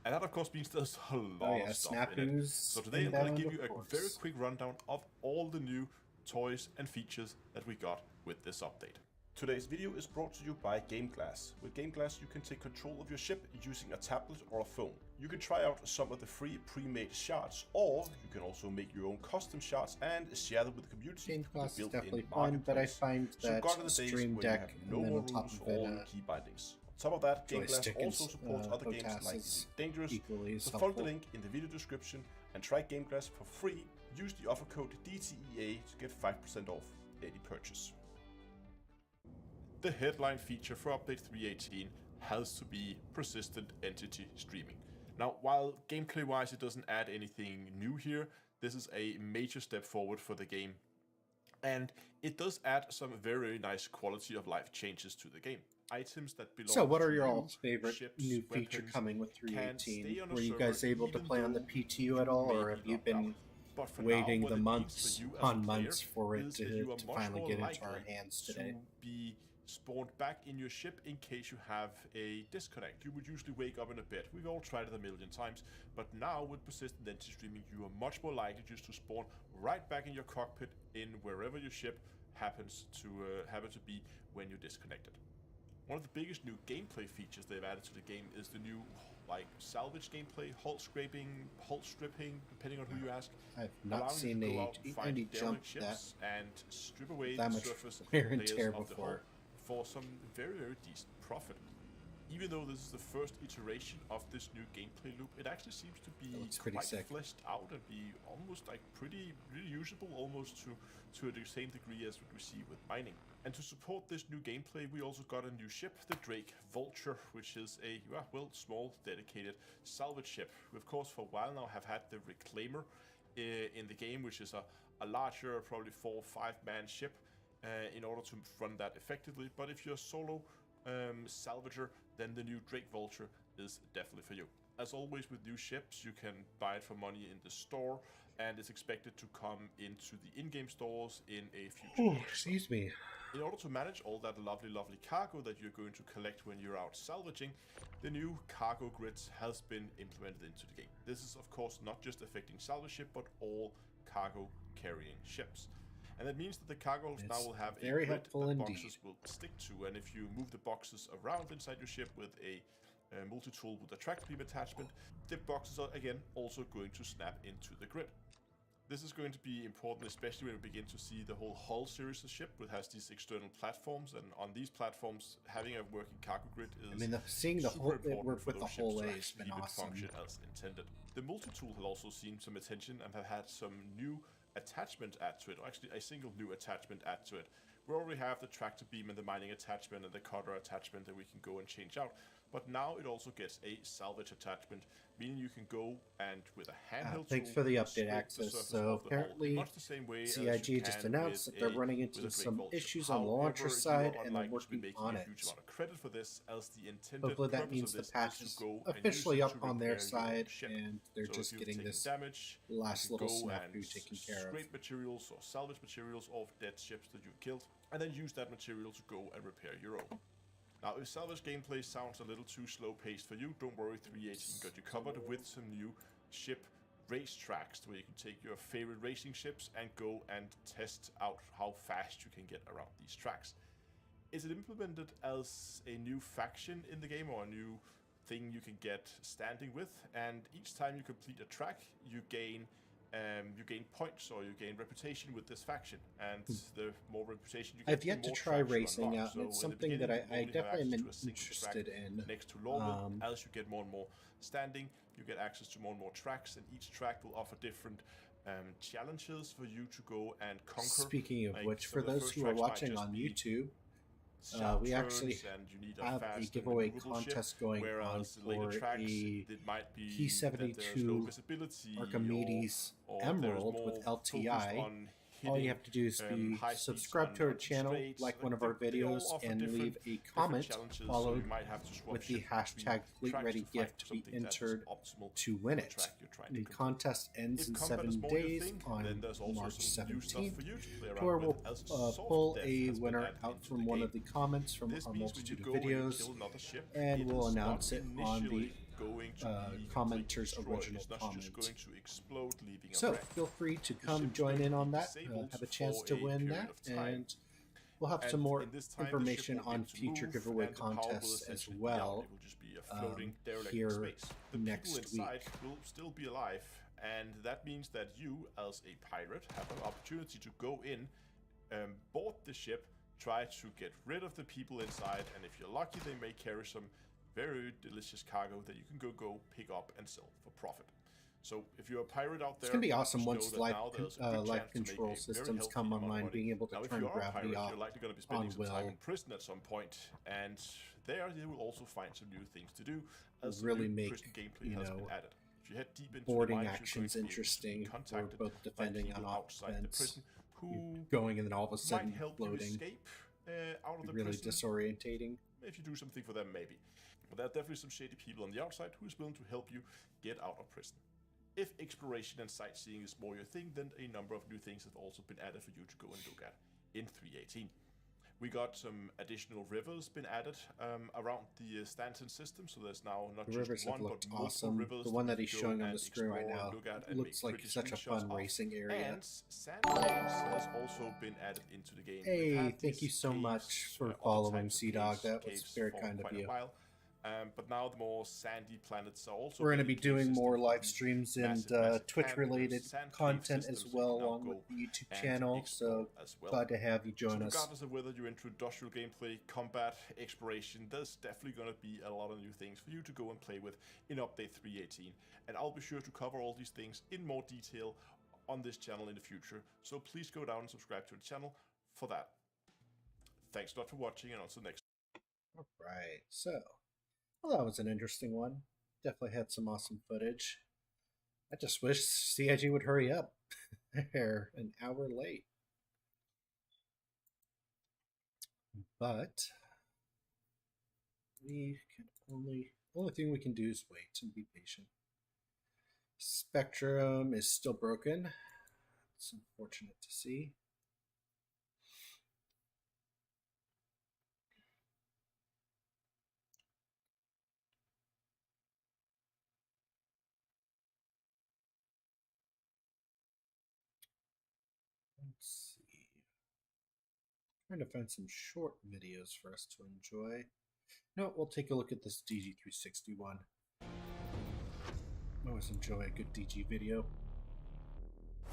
And that of course means there's a lot of stuff in it. So today I'm going to give you a very quick rundown of all the new toys and features that we got with this update. Today's video is brought to you by Game Glass. With Game Glass you can take control of your ship using a tablet or a phone. You can try out some of the free pre-made shards, or you can also make your own custom shards and share them with the community. Game class is definitely fun, but I find that Stream Deck and then on top of it, key bindings. On top of that, Game Glass also supports other games like Dangerous. So follow the link in the video description and try Game Glass for free. Use the offer code DTEA to get 5% off any purchase. The headline feature for update 3.18 has to be persistent entity streaming. Now, while gameplay-wise it doesn't add anything new here, this is a major step forward for the game. And it does add some very nice quality of life changes to the game. Items that belong So what are to your you, all's favorite ships, new feature weapons, coming with can stay 3.18? on a Were you server guys able to even play on the though PTU at all, you or may have be you locked out. been But for waiting now, the what it means months for you as on a player months for it is that you are to much finally more get into our likely hands today? to be spawned back in your ship in case you have a disconnect. You would usually wake up in a bed. We've all tried it a million times, but now with persistent entity streaming, you are much more likely just to spawn right back in your cockpit in wherever your ship happens to be when you're disconnected. One of the biggest new gameplay features they've added to the game is the new salvage gameplay, hull scraping, hull stripping, depending on who you ask. I've not seen any jump ships and strip away that the much surface wear and layers tear of the hull before. for some very, very decent profit. Even though this is the first iteration of this new gameplay loop, it actually seems to be quite fleshed out and be almost pretty reusable, almost to the same degree as what we see with mining. And to support this new gameplay, we also got a new ship, the Drake Vulture, which is a small dedicated salvage ship. We of course for a while now have had the Reclaimer in the game, which is a larger, probably 4 or 5 man ship in order to run that effectively. But if you're a solo salvager, then the new Drake Vulture is definitely for you. As always with new ships, you can buy it for money in the store, and it's expected to come into the in-game stores in a future. Oh, excuse me. In order to manage all that lovely cargo that you're going to collect when you're out salvaging, the new cargo grids has been implemented into the game. This is of course not just affecting salvage ship, but all cargo carrying ships. And that means that the cargo holds now will have a grid that boxes will stick to, and if you move the boxes around inside your ship with a multi-tool with a track beam attachment, the boxes are again also going to snap into the grid. This is going to be important, especially when we begin to see the whole hull series of ship, which has these external platforms, and on these platforms, having a working cargo grid is seeing the whole it work with the whole way has been awesome. Function as intended. The multi-tool has also seen some attention and have had some new attachment add to it, or actually a single new attachment add to it. We already have the tractor beam and the mining attachment and the cutter attachment that we can go and change out, but now it also gets a salvage attachment, meaning you can go and with a handheld thanks for the update access. So apparently CIG just announced that they're running into some issues on the launcher side and they're working on it. Hopefully that means the patch is officially up on their side and they're just getting this last little snafu taken care of. Scrape materials or salvage materials of dead ships that you've killed, and then use that material to go and repair your own. Now, if salvage gameplay sounds a little too slow-paced for you, don't worry, 3.18 got you covered with some new ship race tracks where you can take your favorite racing ships and go and test out how fast you can get around these tracks. Is it implemented as a new faction in the game or a new thing you can get standing with? And each time you complete a track, you gain points or you gain reputation with this faction, and the more reputation you get, I've yet to try racing out, and it's something that I definitely am interested in. Next to normal, as you get more and more standing, you get access to more and more tracks, and each track will offer different challenges for you to go and conquer. Speaking of which, for those who are watching on YouTube, we actually have a giveaway contest going on for a P72 Archimedes Emerald with LTI. All you have to do is be subscribed to our channel, like one of our videos, and leave a comment followed with the hashtag FleetReadyGift to be entered to win it. The contest ends in 7 days on March 17th, where we'll pull a winner out from one of the comments from our multitude of videos, and we'll announce it on the commenter's original comment. So feel free to come join in on that, have a chance to win that, and We'll have And some more in this time, information on future giveaway and the power will contests as essentially be out. well It will just be a floating derelict here space. The next people inside week. will still be alive, and that means that you, as a pirate, have an opportunity to go in, board the ship, try to get rid of the people inside, and if you're lucky, they may carry some very delicious cargo that you can go pick up and sell for profit. So if you're a pirate out there, it's gonna be awesome just once know that life life control systems come online, being able to turn gravity off you're likely going to be spending some time will in prison at some point, and there you will also find some new things to do. As really some new make, prison gameplay has been added. If you head deep into boarding the mines, actions you're going to be interesting for contacted both by defending and people outside the offense. prison who Going and then all of a sudden might help floating. you escape out of the Really prison. disorientating. If you do something for them, maybe. But there are definitely some shady people on the outside who is willing to help you get out of prison. If exploration and sightseeing is more your thing, then a number of new things have also been added for you to go and look at in 3.18. We got some additional rivers been added around the Stanton system, so there's now not The rivers just one, have but looked multiple awesome. rivers. The one that he's go showing on and the screen right explore now and look at and looks make like pretty such a screenshots fun of. racing area. And sand caves has also been added into the game. We've Hey, had thank you these so caves, much for other following, types of Sea-Dog. That was caves very for kind of quite a you. while. But now the more sandy planets are also. We're going to be getting cave doing more systems live with streams and massive Twitch-related sand cave content as systems you well, can now along go with the YouTube and channel. explore So as well. glad to have you join us. Regardless of whether you're into industrial gameplay, combat, exploration, there's definitely going to be a lot of new things for you to go and play with in Update 3.18. And I'll be sure to cover all these things in more detail on this channel in the future. So please go down and subscribe to the channel for that. Thanks a lot for watching, and until next time. All right, so well, that was an interesting one. Definitely had some awesome footage. I just wish CIG would hurry up. They're an hour late. But we can only thing we can do is wait and be patient. Spectrum is still broken. It's unfortunate to see. Let's see. Trying to find some short videos for us to enjoy. No, we'll take a look at this DG361. I always enjoy a good DG video.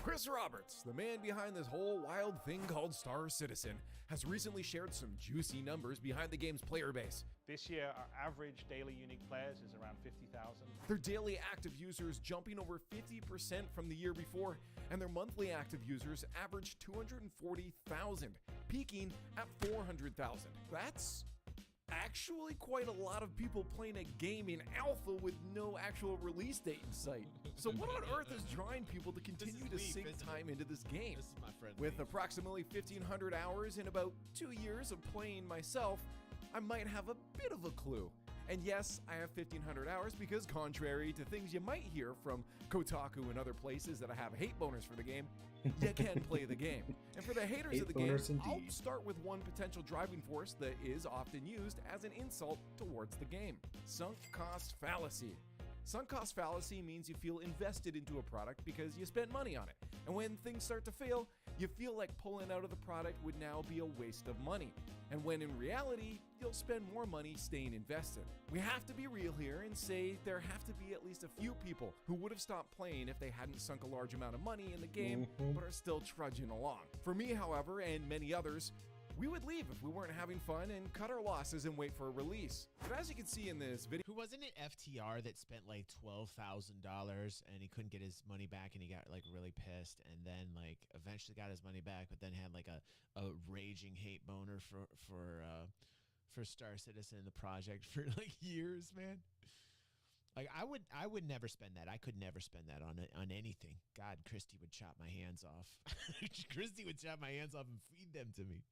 Chris Roberts, the man behind this whole wild thing called Star Citizen, has recently shared some juicy numbers behind the game's player base. This year, our average daily unique players is around 50,000. Their daily active users jumping over 50% from the year before, and their monthly active users averaged 240,000, peaking at 400,000. That's actually quite a lot of people playing a game in alpha with no actual release date in sight. So what on earth is drawing people to continue to sink time into this game? With approximately 1,500 hours and about 2 years of playing myself, I might have a bit of a clue. And yes, I have 1,500 hours because contrary to things you might hear from Kotaku and other places that I have hate boners for the game, you can play the game. And for the haters of the game, I'll start with one potential driving force that is often used as an insult towards the game: sunk cost fallacy. Sunk cost fallacy means you feel invested into a product because you spent money on it. And when things start to fail, you feel like pulling out of the product would now be a waste of money. And when in reality, you'll spend more money staying invested. We have to be real here and say there have to be at least a few people who would have stopped playing if they hadn't sunk a large amount of money in the game, but are still trudging along. For me, however, and many others, we would leave if we weren't having fun and cut our losses and wait for a release. But as you can see in this video, who wasn't it FTR that spent like $12,000 and he couldn't get his money back and he got like really pissed and then like eventually got his money back, but then had like a raging hate boner for Star Citizen the project for like years, man. Like I would never spend that. I could never spend that on anything. God, Christy would chop my hands off. Christy would chop my hands off and feed them to me.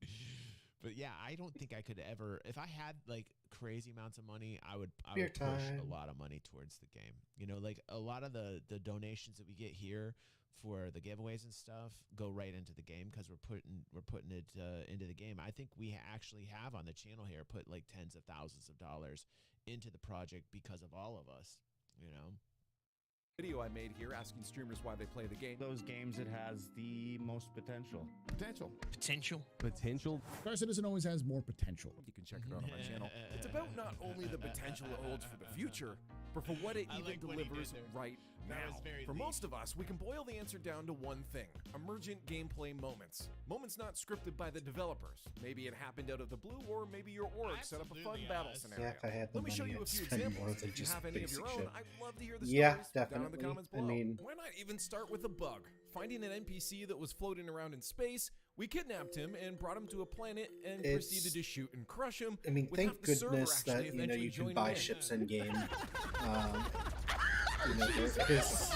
But yeah, I don't think I could ever. If I had like crazy amounts of money, I would push a lot of money towards the game. You know, like a lot of the donations that we get here for the giveaways and stuff go right into the game because we're putting it into the game. I think we actually have on the channel here put like tens of thousands of dollars into the project because of all of us, you know. video I made here asking streamers why they play the game. Those games it has the most potential. Potential. Star Citizen always has more potential. You can check it out on my channel. It's about not only the potential it holds for the future, but for what it even delivers right now. For most of us, we can boil the answer down to one thing: emergent gameplay moments. Moments not scripted by the developers. Maybe it happened out of the blue, or maybe your org set up a fun battle scenario. Yeah, if I had the Let me show money, you a I'd few spend examples. more than If you just have any of your basic own, shit. I'd love to hear the Yeah, stories down in the definitely. comments I below. mean- Why not even start with a bug? Finding an NPC that was floating around in space, we kidnapped him and brought him to a planet and proceeded to shoot and crush him. I mean, with thank half the server goodness that actually you eventually can joining buy in. ships in game. Because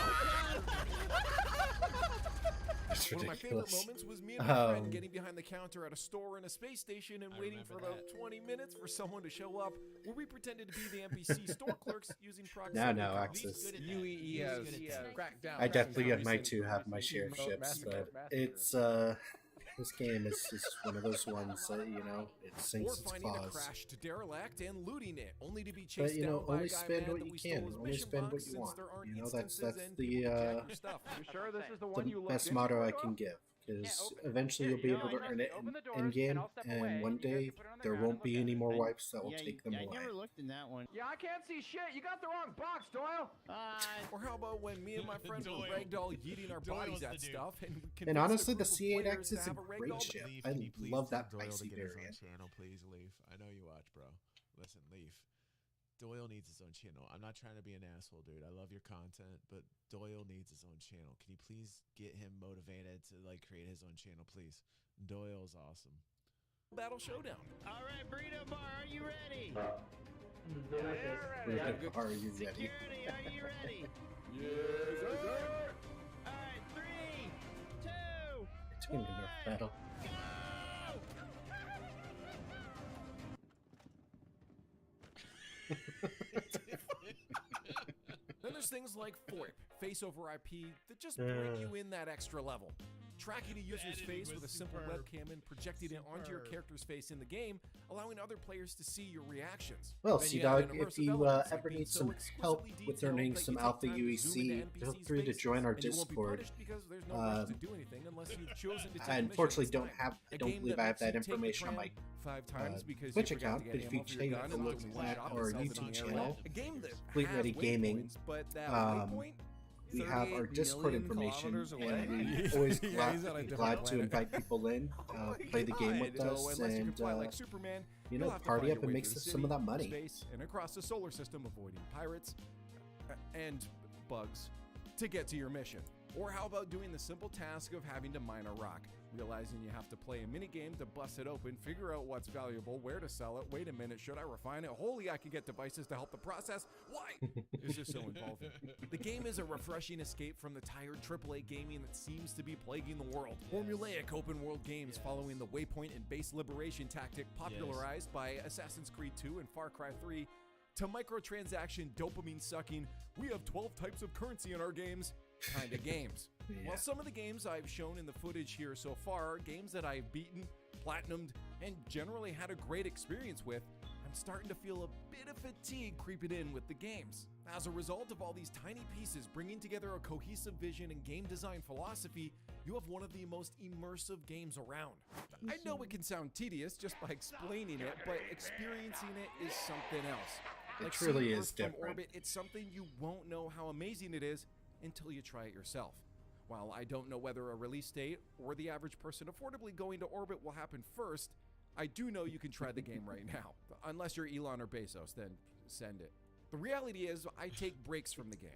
it's One of my favorite ridiculous. moments was me and my friend getting behind the counter at a store in a space station and waiting for about 20 minutes for someone to show up, where we pretended to be the NPC store clerks using proximity. No, comms. access. UE has cracked down. I definitely have my two have my share of ships, but it's this game is just one of those ones that, you know, it Or sinks its finding a claws. crashed derelict and looting it, only to be But chased you know, down by only a guy spend mad what that you we can. stole his Only mission spend box what you since want. there aren't You know, instances that's and the people can jack your stuff. You sure this is the one you looked best into, motto I Doyle? can give. Because Yeah, eventually you'll be able to earn it in game, and one day there won't be any more wipes that will take them away. I never looked in that one. Yeah, I can't see shit. You got the wrong box, Doyle. Or how about when me and my friend were ragdoll yeeting our bodies at stuff, and we And convinced honestly, a the group of players C8X to is a have great ragdoll ship. Leaf, I can you please love tell that Doyle to icy get his own variant. channel, please, Leaf. I know you watch, bro. Listen, Leaf. Doyle needs his own channel. I'm not trying to be an asshole, dude. I love your content, but Doyle needs his own channel. Can you please get him motivated to like create his own channel, please? Doyle's awesome. Battle Showdown. All right, Burrito Bar, are you ready? Are you ready? Security, are you ready? Yes, sir. All right, 3, 2, It's gonna be a nerf battle. Then there's things like FOIP, face over IP, that just bring you in that extra level. Tracking a user's face with a simple webcam and projecting it onto your character's face in the game, allowing other players to see your reactions. Well, Then Sea you add Dog, in if immersive you elements like ever being need so some help exquisitely with detailed earning that some you take Alpha time to zoom into UEC, feel NPCs' free to faces, join our and you won't be Discord. punished because there's no rush to do anything unless you've chosen to take I a mission unfortunately this don't time. have, A I don't game believe I have makes you that take the information on my tram 5 times because Twitch you forgot account, to but get if you ammo for your check gun out and the looked link at or YouTube channel, a game that FleetReadyGaming, has waypoints, but that um, waypoint, we have our 38 Discord million information, kilometers away. and we always Yeah, he's on a different glad to planet. invite people in, play the game with So us, unless you can and fly like Superman, you you'll know, have to party find up your and way make through the some of city, that money. space, and across the solar system, avoiding pirates and bugs to get to your mission. Or how about doing the simple task of having to mine a rock, realizing you have to play a mini game to bust it open, figure out what's valuable, where to sell it, wait a minute, should I refine it? Holy, I can get devices to help the process. Why? It's just so involving. The game is a refreshing escape from the tired AAA gaming that seems to be plaguing the world. Formulaic open world games following the waypoint and base liberation tactic popularized by Assassin's Creed 2 and Far Cry 3, to microtransaction dopamine sucking, we have 12 types of currency in our games kind of games. Yeah. While some of the games I've shown in the footage here so far are games that I've beaten, platinumed, and generally had a great experience with, I'm starting to feel a bit of fatigue creeping in with the games. As a result of all these tiny pieces bringing together a cohesive vision and game design philosophy, you have one of the most immersive games around. I know it can sound tedious just by explaining it, but experiencing it is something else. It truly seeing is Earth from different. orbit, it's something you won't know how amazing it is until you try it yourself. While I don't know whether a release date or the average person affordably going to orbit will happen first, I do know you can try the game right now. Unless you're Elon or Bezos, then send it. The reality is, I take breaks from the game.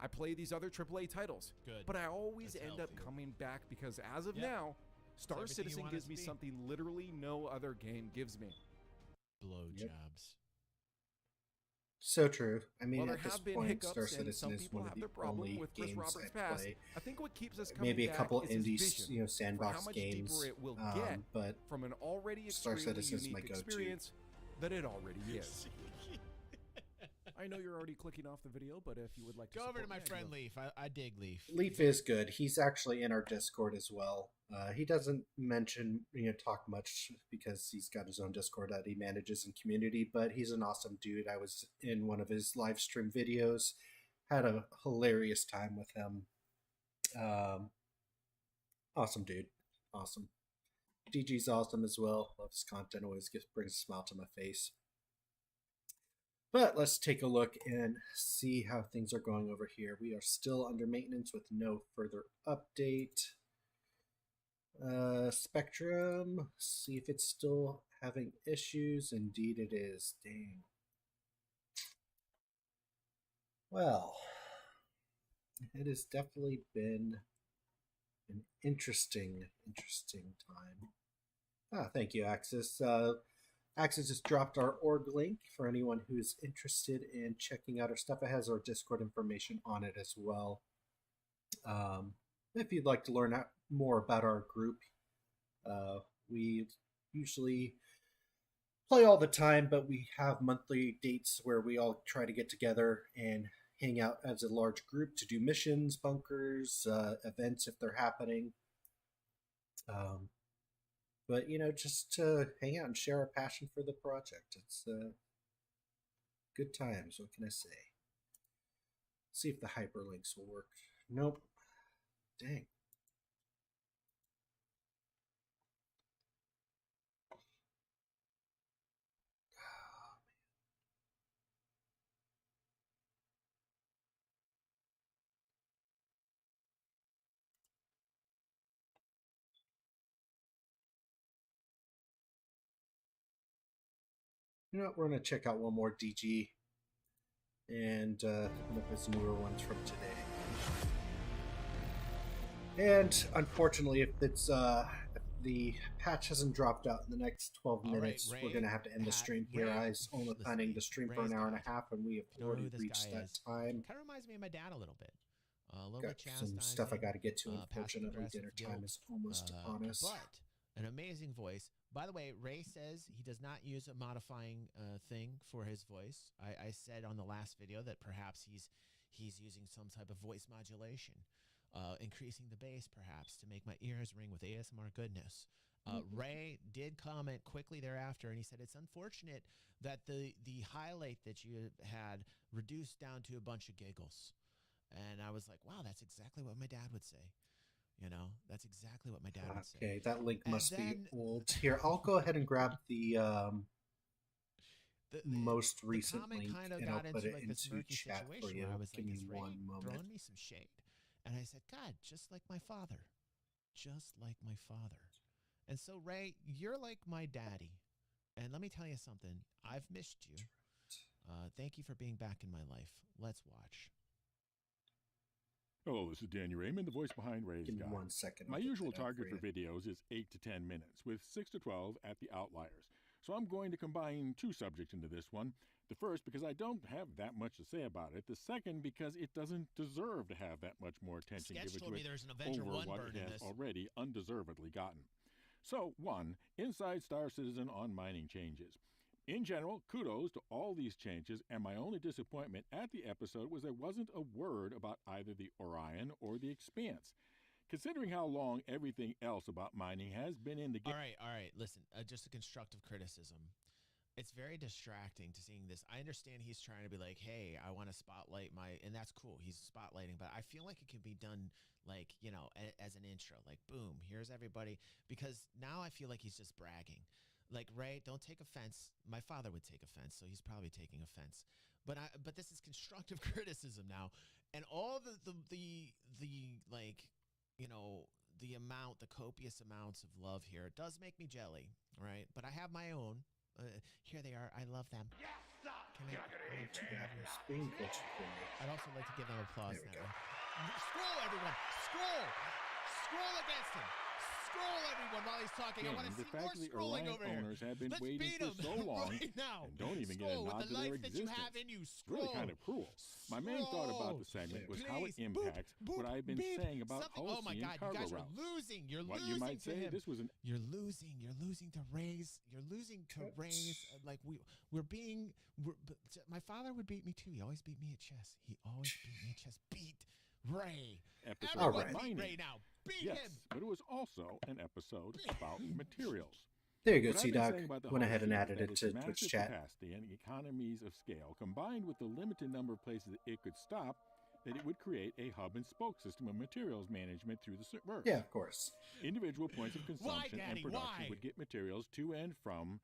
I play these other AAA titles, but I always end up coming back because as of now, Star Citizen gives me something literally no other game gives me. Blowjobs. So true. I mean, While there at this have been point, hiccups Star and Citizen some is people one of have the their problem only with Chris games Roberts' I past, play. I think what keeps us coming Maybe a back couple is his indies, vision you know, for sandbox how much games, deeper it will get but from an already Star extremely Citizen is my unique go-to. experience that it already is. I know you're already clicking off the video, but if you would like to Go over to support my me, I'd friend love- Leaf. I dig Leaf. Leaf is good. He's actually in our Discord as well. He doesn't mention, talk much because he's got his own Discord that he manages in community, but he's an awesome dude. I was in one of his live stream videos had a hilarious time with him. Awesome dude. Awesome. DG's awesome as well. Love his content. Always brings a smile to my face. But let's take a look and see how things are going over here. We are still under maintenance with no further update. Spectrum, see if it's still having issues. Indeed it is. Dang. Well, it has definitely been an interesting time. Thank you, Axis. Axis just dropped our org link for anyone who's interested in checking out our stuff. It has our Discord information on it as well. If you'd like to learn more about our group, we usually play all the time, but we have monthly dates where we all try to get together and hang out as a large group to do missions, bunkers, events if they're happening. But, you know, just to hang out and share our passion for the project. It's good times. What can I say? See if the hyperlinks will work. Nope. Dang. You know what, we're going to check out one more DG and one of his newer ones from today. And unfortunately, if it's if the patch hasn't dropped out in the next 12 minutes, Ray, we're going to have to end the stream here. I was only planning the stream for an hour and a half, and we have already reached that time. Kind of reminds me of my dad a little bit. A little Got bit some stuff I got to get to. Unfortunately, dinner time is almost upon us. But an amazing voice. By the way, Ray says he does not use a modifying thing for his voice. I said on the last video that perhaps he's using some type of voice modulation, increasing the bass perhaps to make my ears ring with ASMR goodness. Ray did comment quickly thereafter, and he said it's unfortunate that the highlight that you had reduced down to a bunch of giggles. And I was like, wow, that's exactly what my dad would say. You know, that's exactly what my dad would say. Okay, that link must be old. Here, I'll go ahead and grab the most recent link, and I'll put it into chat for you. Give me one moment. Throwing me some shade. And I said, God, just like my father. Just like my father. And so, Ray, you're like my daddy. And let me tell you something. I've missed you. Thank you for being back in my life. Let's watch. Hello, this is Danny Raymond, the voice behind Ray's Guide. 1 second. My usual target for videos is 8 to 10 minutes, with 6 to 12 at the outliers. So I'm going to combine two subjects into this one. The first, because I don't have that much to say about it. The second, because it doesn't deserve to have that much more attention given to it over what it has already undeservedly gotten. So, 1. Inside Star Citizen on mining changes. In general, kudos to all these changes, and my only disappointment at the episode was there wasn't a word about either the Orion or the Expanse. Considering how long everything else about mining has been in the game... All right, listen, just a constructive criticism. It's very distracting to seeing this. I understand he's trying to be like, hey, I want to spotlight my... And that's cool, he's spotlighting, but I feel like it could be done, like, you know, as an intro. Like, boom, here's everybody. Because now I feel like he's just bragging. Like, Ray, don't take offense. My father would take offense, so he's probably taking offense. But this is constructive criticism now, and all the like, you know, the copious amounts of love here does make me jelly, right? But I have my own. Here they are. I love them. Yes, I'd also like to give them applause now. Scroll, everyone. Scroll against him. Scroll, everyone, while he's talking. I want to see more scrolling over here. Owners have been Let's waiting beat for him so long right now. and don't even get a nod to their existence. It's really kind of cruel. My main thought about the segment was how it impacts what I've been saying about Holocene oh my God, cargo you guys routes. are losing. You're what losing you might to say, him. this was an... You're losing to raise. You're losing to raise. Like we're being. My father would beat me too. He always beat me at chess. He always beat me at chess. Beat Ray. Everyone beat Ray now. Beat him. But it was also an episode about materials. There you go, T-Dog. Went ahead and added it to Twitch chat. Capacity and economies of scale, combined with the limited number of places it could stop, that it would create a hub and spoke system of materials management through the verse. Yeah, of course. Individual points of consumption Daddy, and production why? would get materials to and from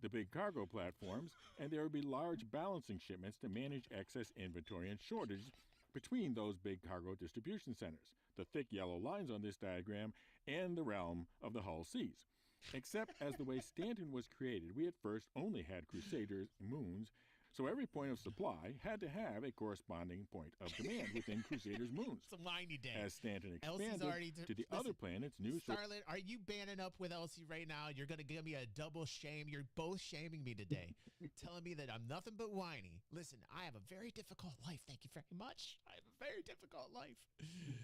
the big cargo platforms, and there would be large balancing shipments to manage excess inventory and shortage between those big cargo distribution centers, the thick yellow lines on this diagram, and the realm of the Hull Seas. Except as the way Stanton was created, we at first only had Crusaders' moons, so every point of supply had to have a corresponding point of demand within Crusaders' moons. It's a whiny day. As Stanton Elsie's expanded already to the other planets, new Starlet, are you banning up with Elsie right now? You're going to give me a double shame. You're both shaming me today, telling me that I'm nothing but whiny. Listen, I have a very difficult life. Thank you very much. I have a very difficult life.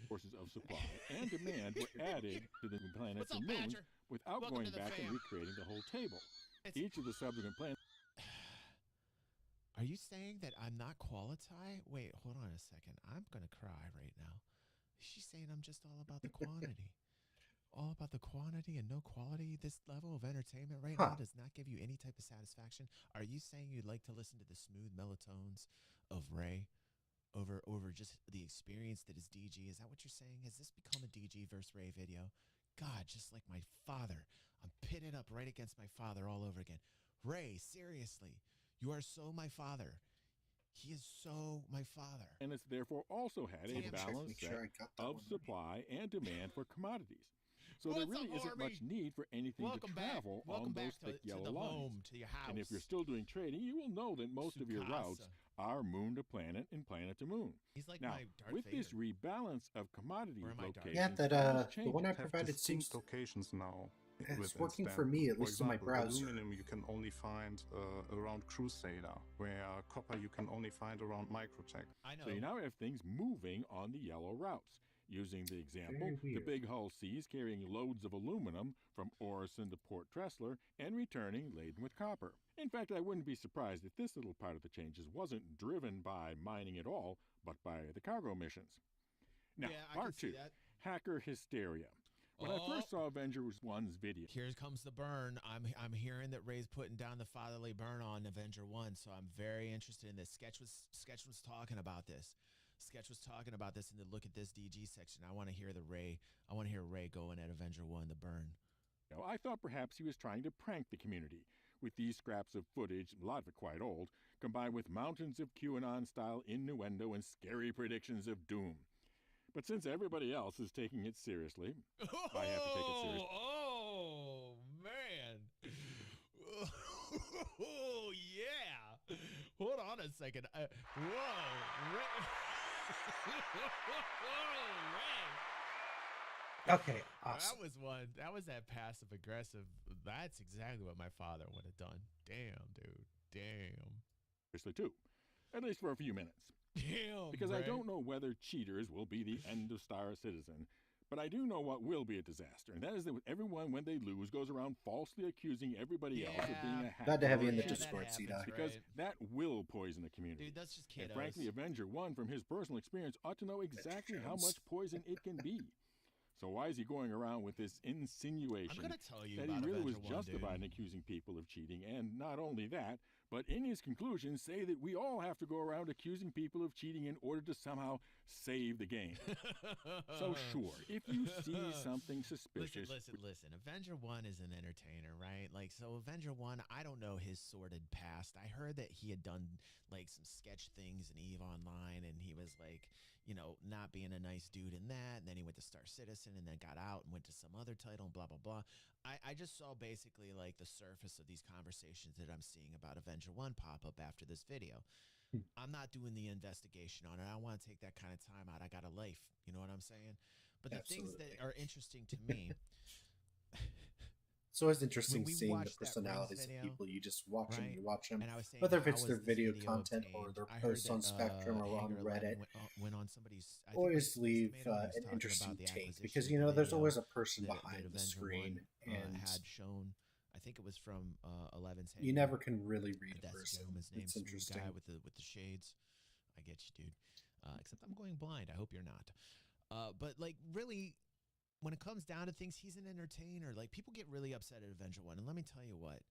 Sources of supply and demand were added to the planets What's up, and moons Badger? without Welcome going to the back and fam. recreating the whole table. Each of the subsequent planets. Are you saying that I'm not qualified? Wait, hold on a second. I'm going to cry right now. She's saying I'm just all about the quantity. All about the quantity and no quality. This level of entertainment right now does not give you any type of satisfaction. Are you saying you'd like to listen to the smooth melatones of Ray over just the experience that is DG? Is that what you're saying? Has this become a DG versus Ray video? God, just like my father. I'm pitted up right against my father all over again. Ray, seriously. You are so my father. He is so my father. And it's therefore also had a balanced set of supply and demand for commodities. So there really isn't much need for anything to travel on those thick yellow lines. To your house. And if you're still doing trading, you will know that most of your routes are moon to planet and planet to moon. He's like now, my Darth with Vader. this rebalance of commodity locations, Yeah, that the one I provided seems locations now. It's working for me, at least in my browser. Aluminum you can only find around Crusader, where copper you can only find around Microtech. I know. So you now have things moving on the yellow routes. Using the example, the big Hull Seas carrying loads of aluminum from Orison to Port Tressler and returning laden with copper. In fact, I wouldn't be surprised if this little part of the changes wasn't driven by mining at all, but by the cargo missions. Now, part 2, hacker hysteria. When I first saw Avengers 1's video. Here comes the burn. I'm hearing that Ray's putting down the fatherly burn on Avenger 1, so I'm very interested in this. Sketch was talking about this. Sketch was talking about this in the look at this DG section. I want to hear Ray going at Avenger 1, the burn. Now, I thought perhaps he was trying to prank the community with these scraps of footage, a lot of it quite old, combined with mountains of QAnon-style innuendo and scary predictions of doom. But since everybody else is taking it seriously, I have to take it seriously. Oh, man. Oh, yeah. Hold on a second. Whoa. Ray. Okay, awesome. That was that passive aggressive. That's exactly what my father would have done. Damn, dude. Damn. Seriously, too. At least for a few minutes. Damn, because Ray. I don't know whether cheaters will be the end of Star Citizen, but I do know what will be a disaster, and that is that everyone, when they lose, goes around falsely accusing everybody else of being a hacker. Glad to have you in the Discord, C-Dot. Because that will poison the community. Dude, that's just kiddos. And frankly, Avenger 1, from his personal experience, ought to know exactly how much poison it can be. So why is he going around with this insinuation that he really was Avenger 1, justified in accusing people of cheating? And not only that, but in his conclusion say that we all have to go around accusing people of cheating in order to somehow save the game. So sure, if you see something suspicious... Listen. Avenger 1 is an entertainer, right? Like, so Avenger 1, I don't know his sordid past. I heard that he had done, like, some sketch things in EVE Online, and he was, like, you know, not being a nice dude in that, and then he went to Star Citizen, and then got out and went to some other title, and blah, blah, blah. I just saw basically, like, the surface of these conversations that I'm seeing about Avenger 1 pop up after this video. I'm not doing the investigation on it. I want to take that kind of time out. I got a life. You know what I'm saying? But the things that are interesting to me... It's always interesting seeing the personalities of people. You just watch them, you watch them, whether if it's their video content or their posts on Spectrum or on Reddit. Went on somebody's, always leave an interesting take because, you know, there's always a person behind the screen. And had shown, I think it was from 11's. You never can really read a person. It's interesting. Guy with the shades. I get you, dude. Except I'm going blind. I hope you're not. But like really, when it comes down to things, he's an entertainer. Like people get really upset at Avenger 1, and let me tell you what.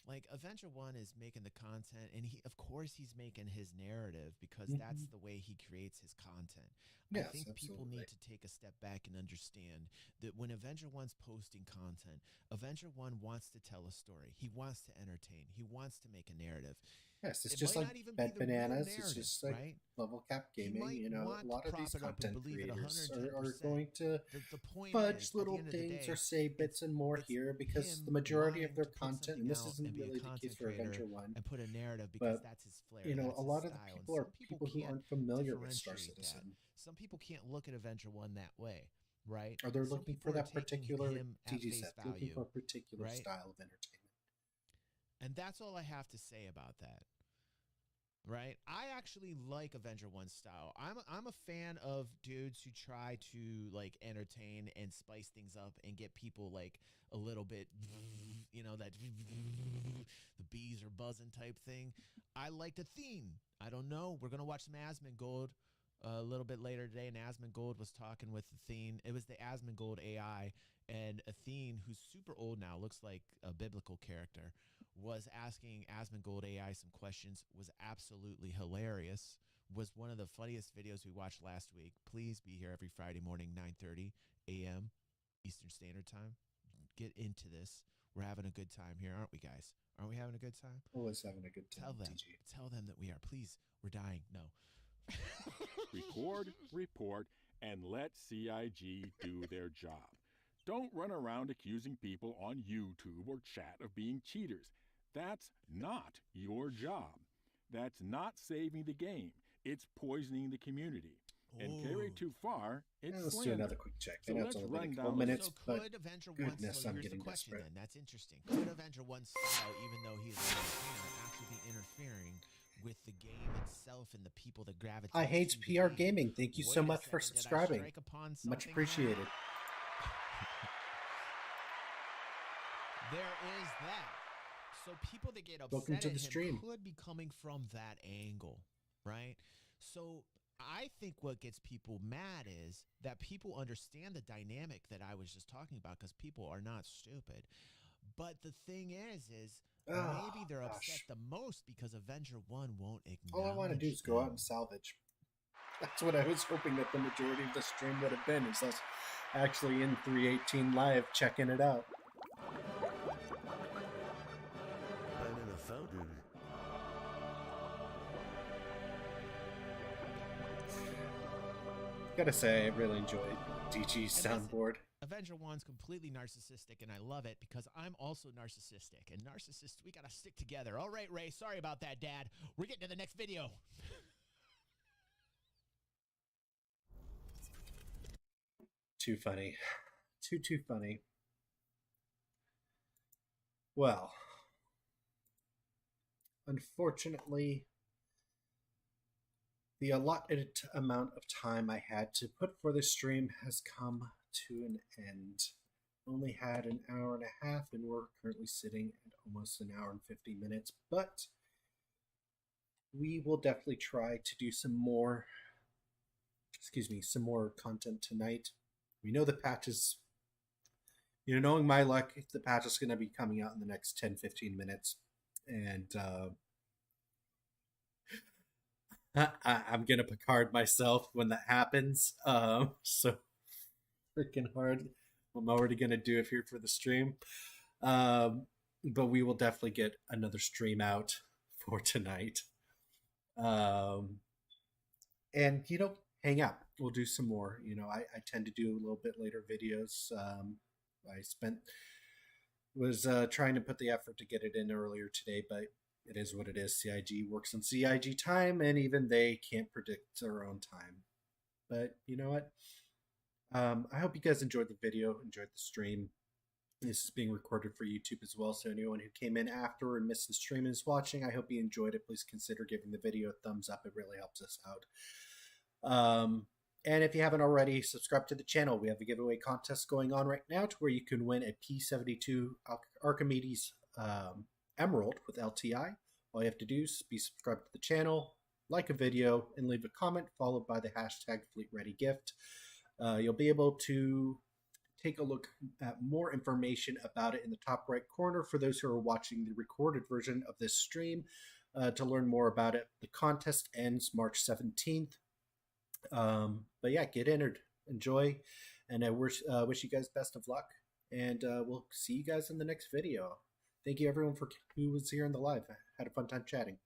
Like Avenger 1 is making the content, and he, of course, he's making his narrative because that's the way he creates his content. Yes, I think people absolutely. need to take a step back and understand that when Avenger 1's posting content, Avenger 1 wants to tell a story. He wants to entertain. He wants to make a narrative. Yes, it's It just might like not even Bed be the real Bananas. It's narrative, just like right? Level Cap He Gaming. might You know, want a lot to of these prop it up and content believe it creators 110%. are going to The point fudge is, little at the end of the things day, or say bits and more here because the majority of their content, and this isn't really the case for Avenger 1, and put a narrative because but that's his flair. you know, That's a his lot of the style. people are people who aren't familiar with Star differentiate Citizen. that. Some people can't look at Avenger 1 that way, right? Or they're Some looking people for are that taking particular him at TG face set, looking value, for a particular right? style of entertainment. And that's all I have to say about that. Right? I actually like Avenger 1 style. I'm a fan of dudes who try to like entertain and spice things up and get people like a little bit, you know, that the bees are buzzing type thing. I like the theme. I don't know. We're going to watch some Asmongold a little bit later today, and Asmongold was talking with Athene. It was the Asmongold AI, and Athene, who's super old now, looks like a biblical character, was asking Asmongold AI some questions, was absolutely hilarious, was one of the funniest videos we watched last week. Please be here every Friday morning, 9:30 a.m. Eastern Standard Time. Get into this. We're having a good time here, aren't we, guys? Aren't we having a good time? Always having a good time. Tell them that we are. Please, we're dying. No. Record, report, and let CIG do their job. Don't run around accusing people on YouTube or chat of being cheaters. That's not your job. That's not saving the game. It's poisoning the community. And carry it too far, it's let's slander. do another quick check. So I know let's it's only run been a couple down minutes, So but could Avenger 1, goodness, so I'm here's the getting question desperate. then. That's interesting. Could Avenger 1 style, even though he's an entertainer, actually be interfering with the game itself and the people that gravitate I hate to the PR game? Gaming. Thank you so Wait a much for second, did I subscribing. strike upon Much something appreciated. There is that. So people that get Welcome upset to at the him stream. could be coming from that angle, right? So I think what gets people mad is that people understand the dynamic that I was just talking about because people are not stupid. But the thing is maybe they're upset the most because Avenger 1 won't acknowledge All I want to do is go out and salvage. That's what I was hoping that the majority of the stream would have been, is us actually in 318 live checking it out. I'm in a fountain. Gotta say, I really enjoyed DG's soundboard. Avenger 1's completely narcissistic, and I love it because I'm also narcissistic. And narcissists, we gotta stick together. All right, Ray, sorry about that, Dad. We're getting to the next video. Too funny. Too funny. Well, unfortunately, the allotted amount of time I had to put for this stream has come to an end. Only had an hour and a half, and we're currently sitting at almost an hour and 50 minutes, but we will definitely try to do some more content tonight. We know the patch is, knowing my luck, the patch is going to be coming out in the next 10-15 minutes, and I'm going to Picard myself when that happens, so freaking hard. I'm already going to do it here for the stream, but we will definitely get another stream out for tonight, and hang out. We'll do some more. I tend to do a little bit later videos. I was trying to put the effort to get it in earlier today, but it is what it is. CIG works on CIG time, and even they can't predict their own time. But you know what? I hope you guys enjoyed the video, enjoyed the stream. This is being recorded for YouTube as well, so anyone who came in after and missed the stream and is watching, I hope you enjoyed it. Please consider giving the video a thumbs up. It really helps us out. And if you haven't already, subscribe to the channel. We have a giveaway contest going on right now to where you can win a P72 Archimedes Emerald with LTI. All you have to do is be subscribed to the channel, like a video, and leave a comment followed by the hashtag FleetReadyGift. You'll be able to take a look at more information about it in the top right corner for those who are watching the recorded version of this stream to learn more about it. The contest ends March 17th. But yeah, get entered, enjoy, and I wish you guys best of luck. And we'll see you guys in the next video. Thank you everyone for who was here in the live. I had a fun time chatting.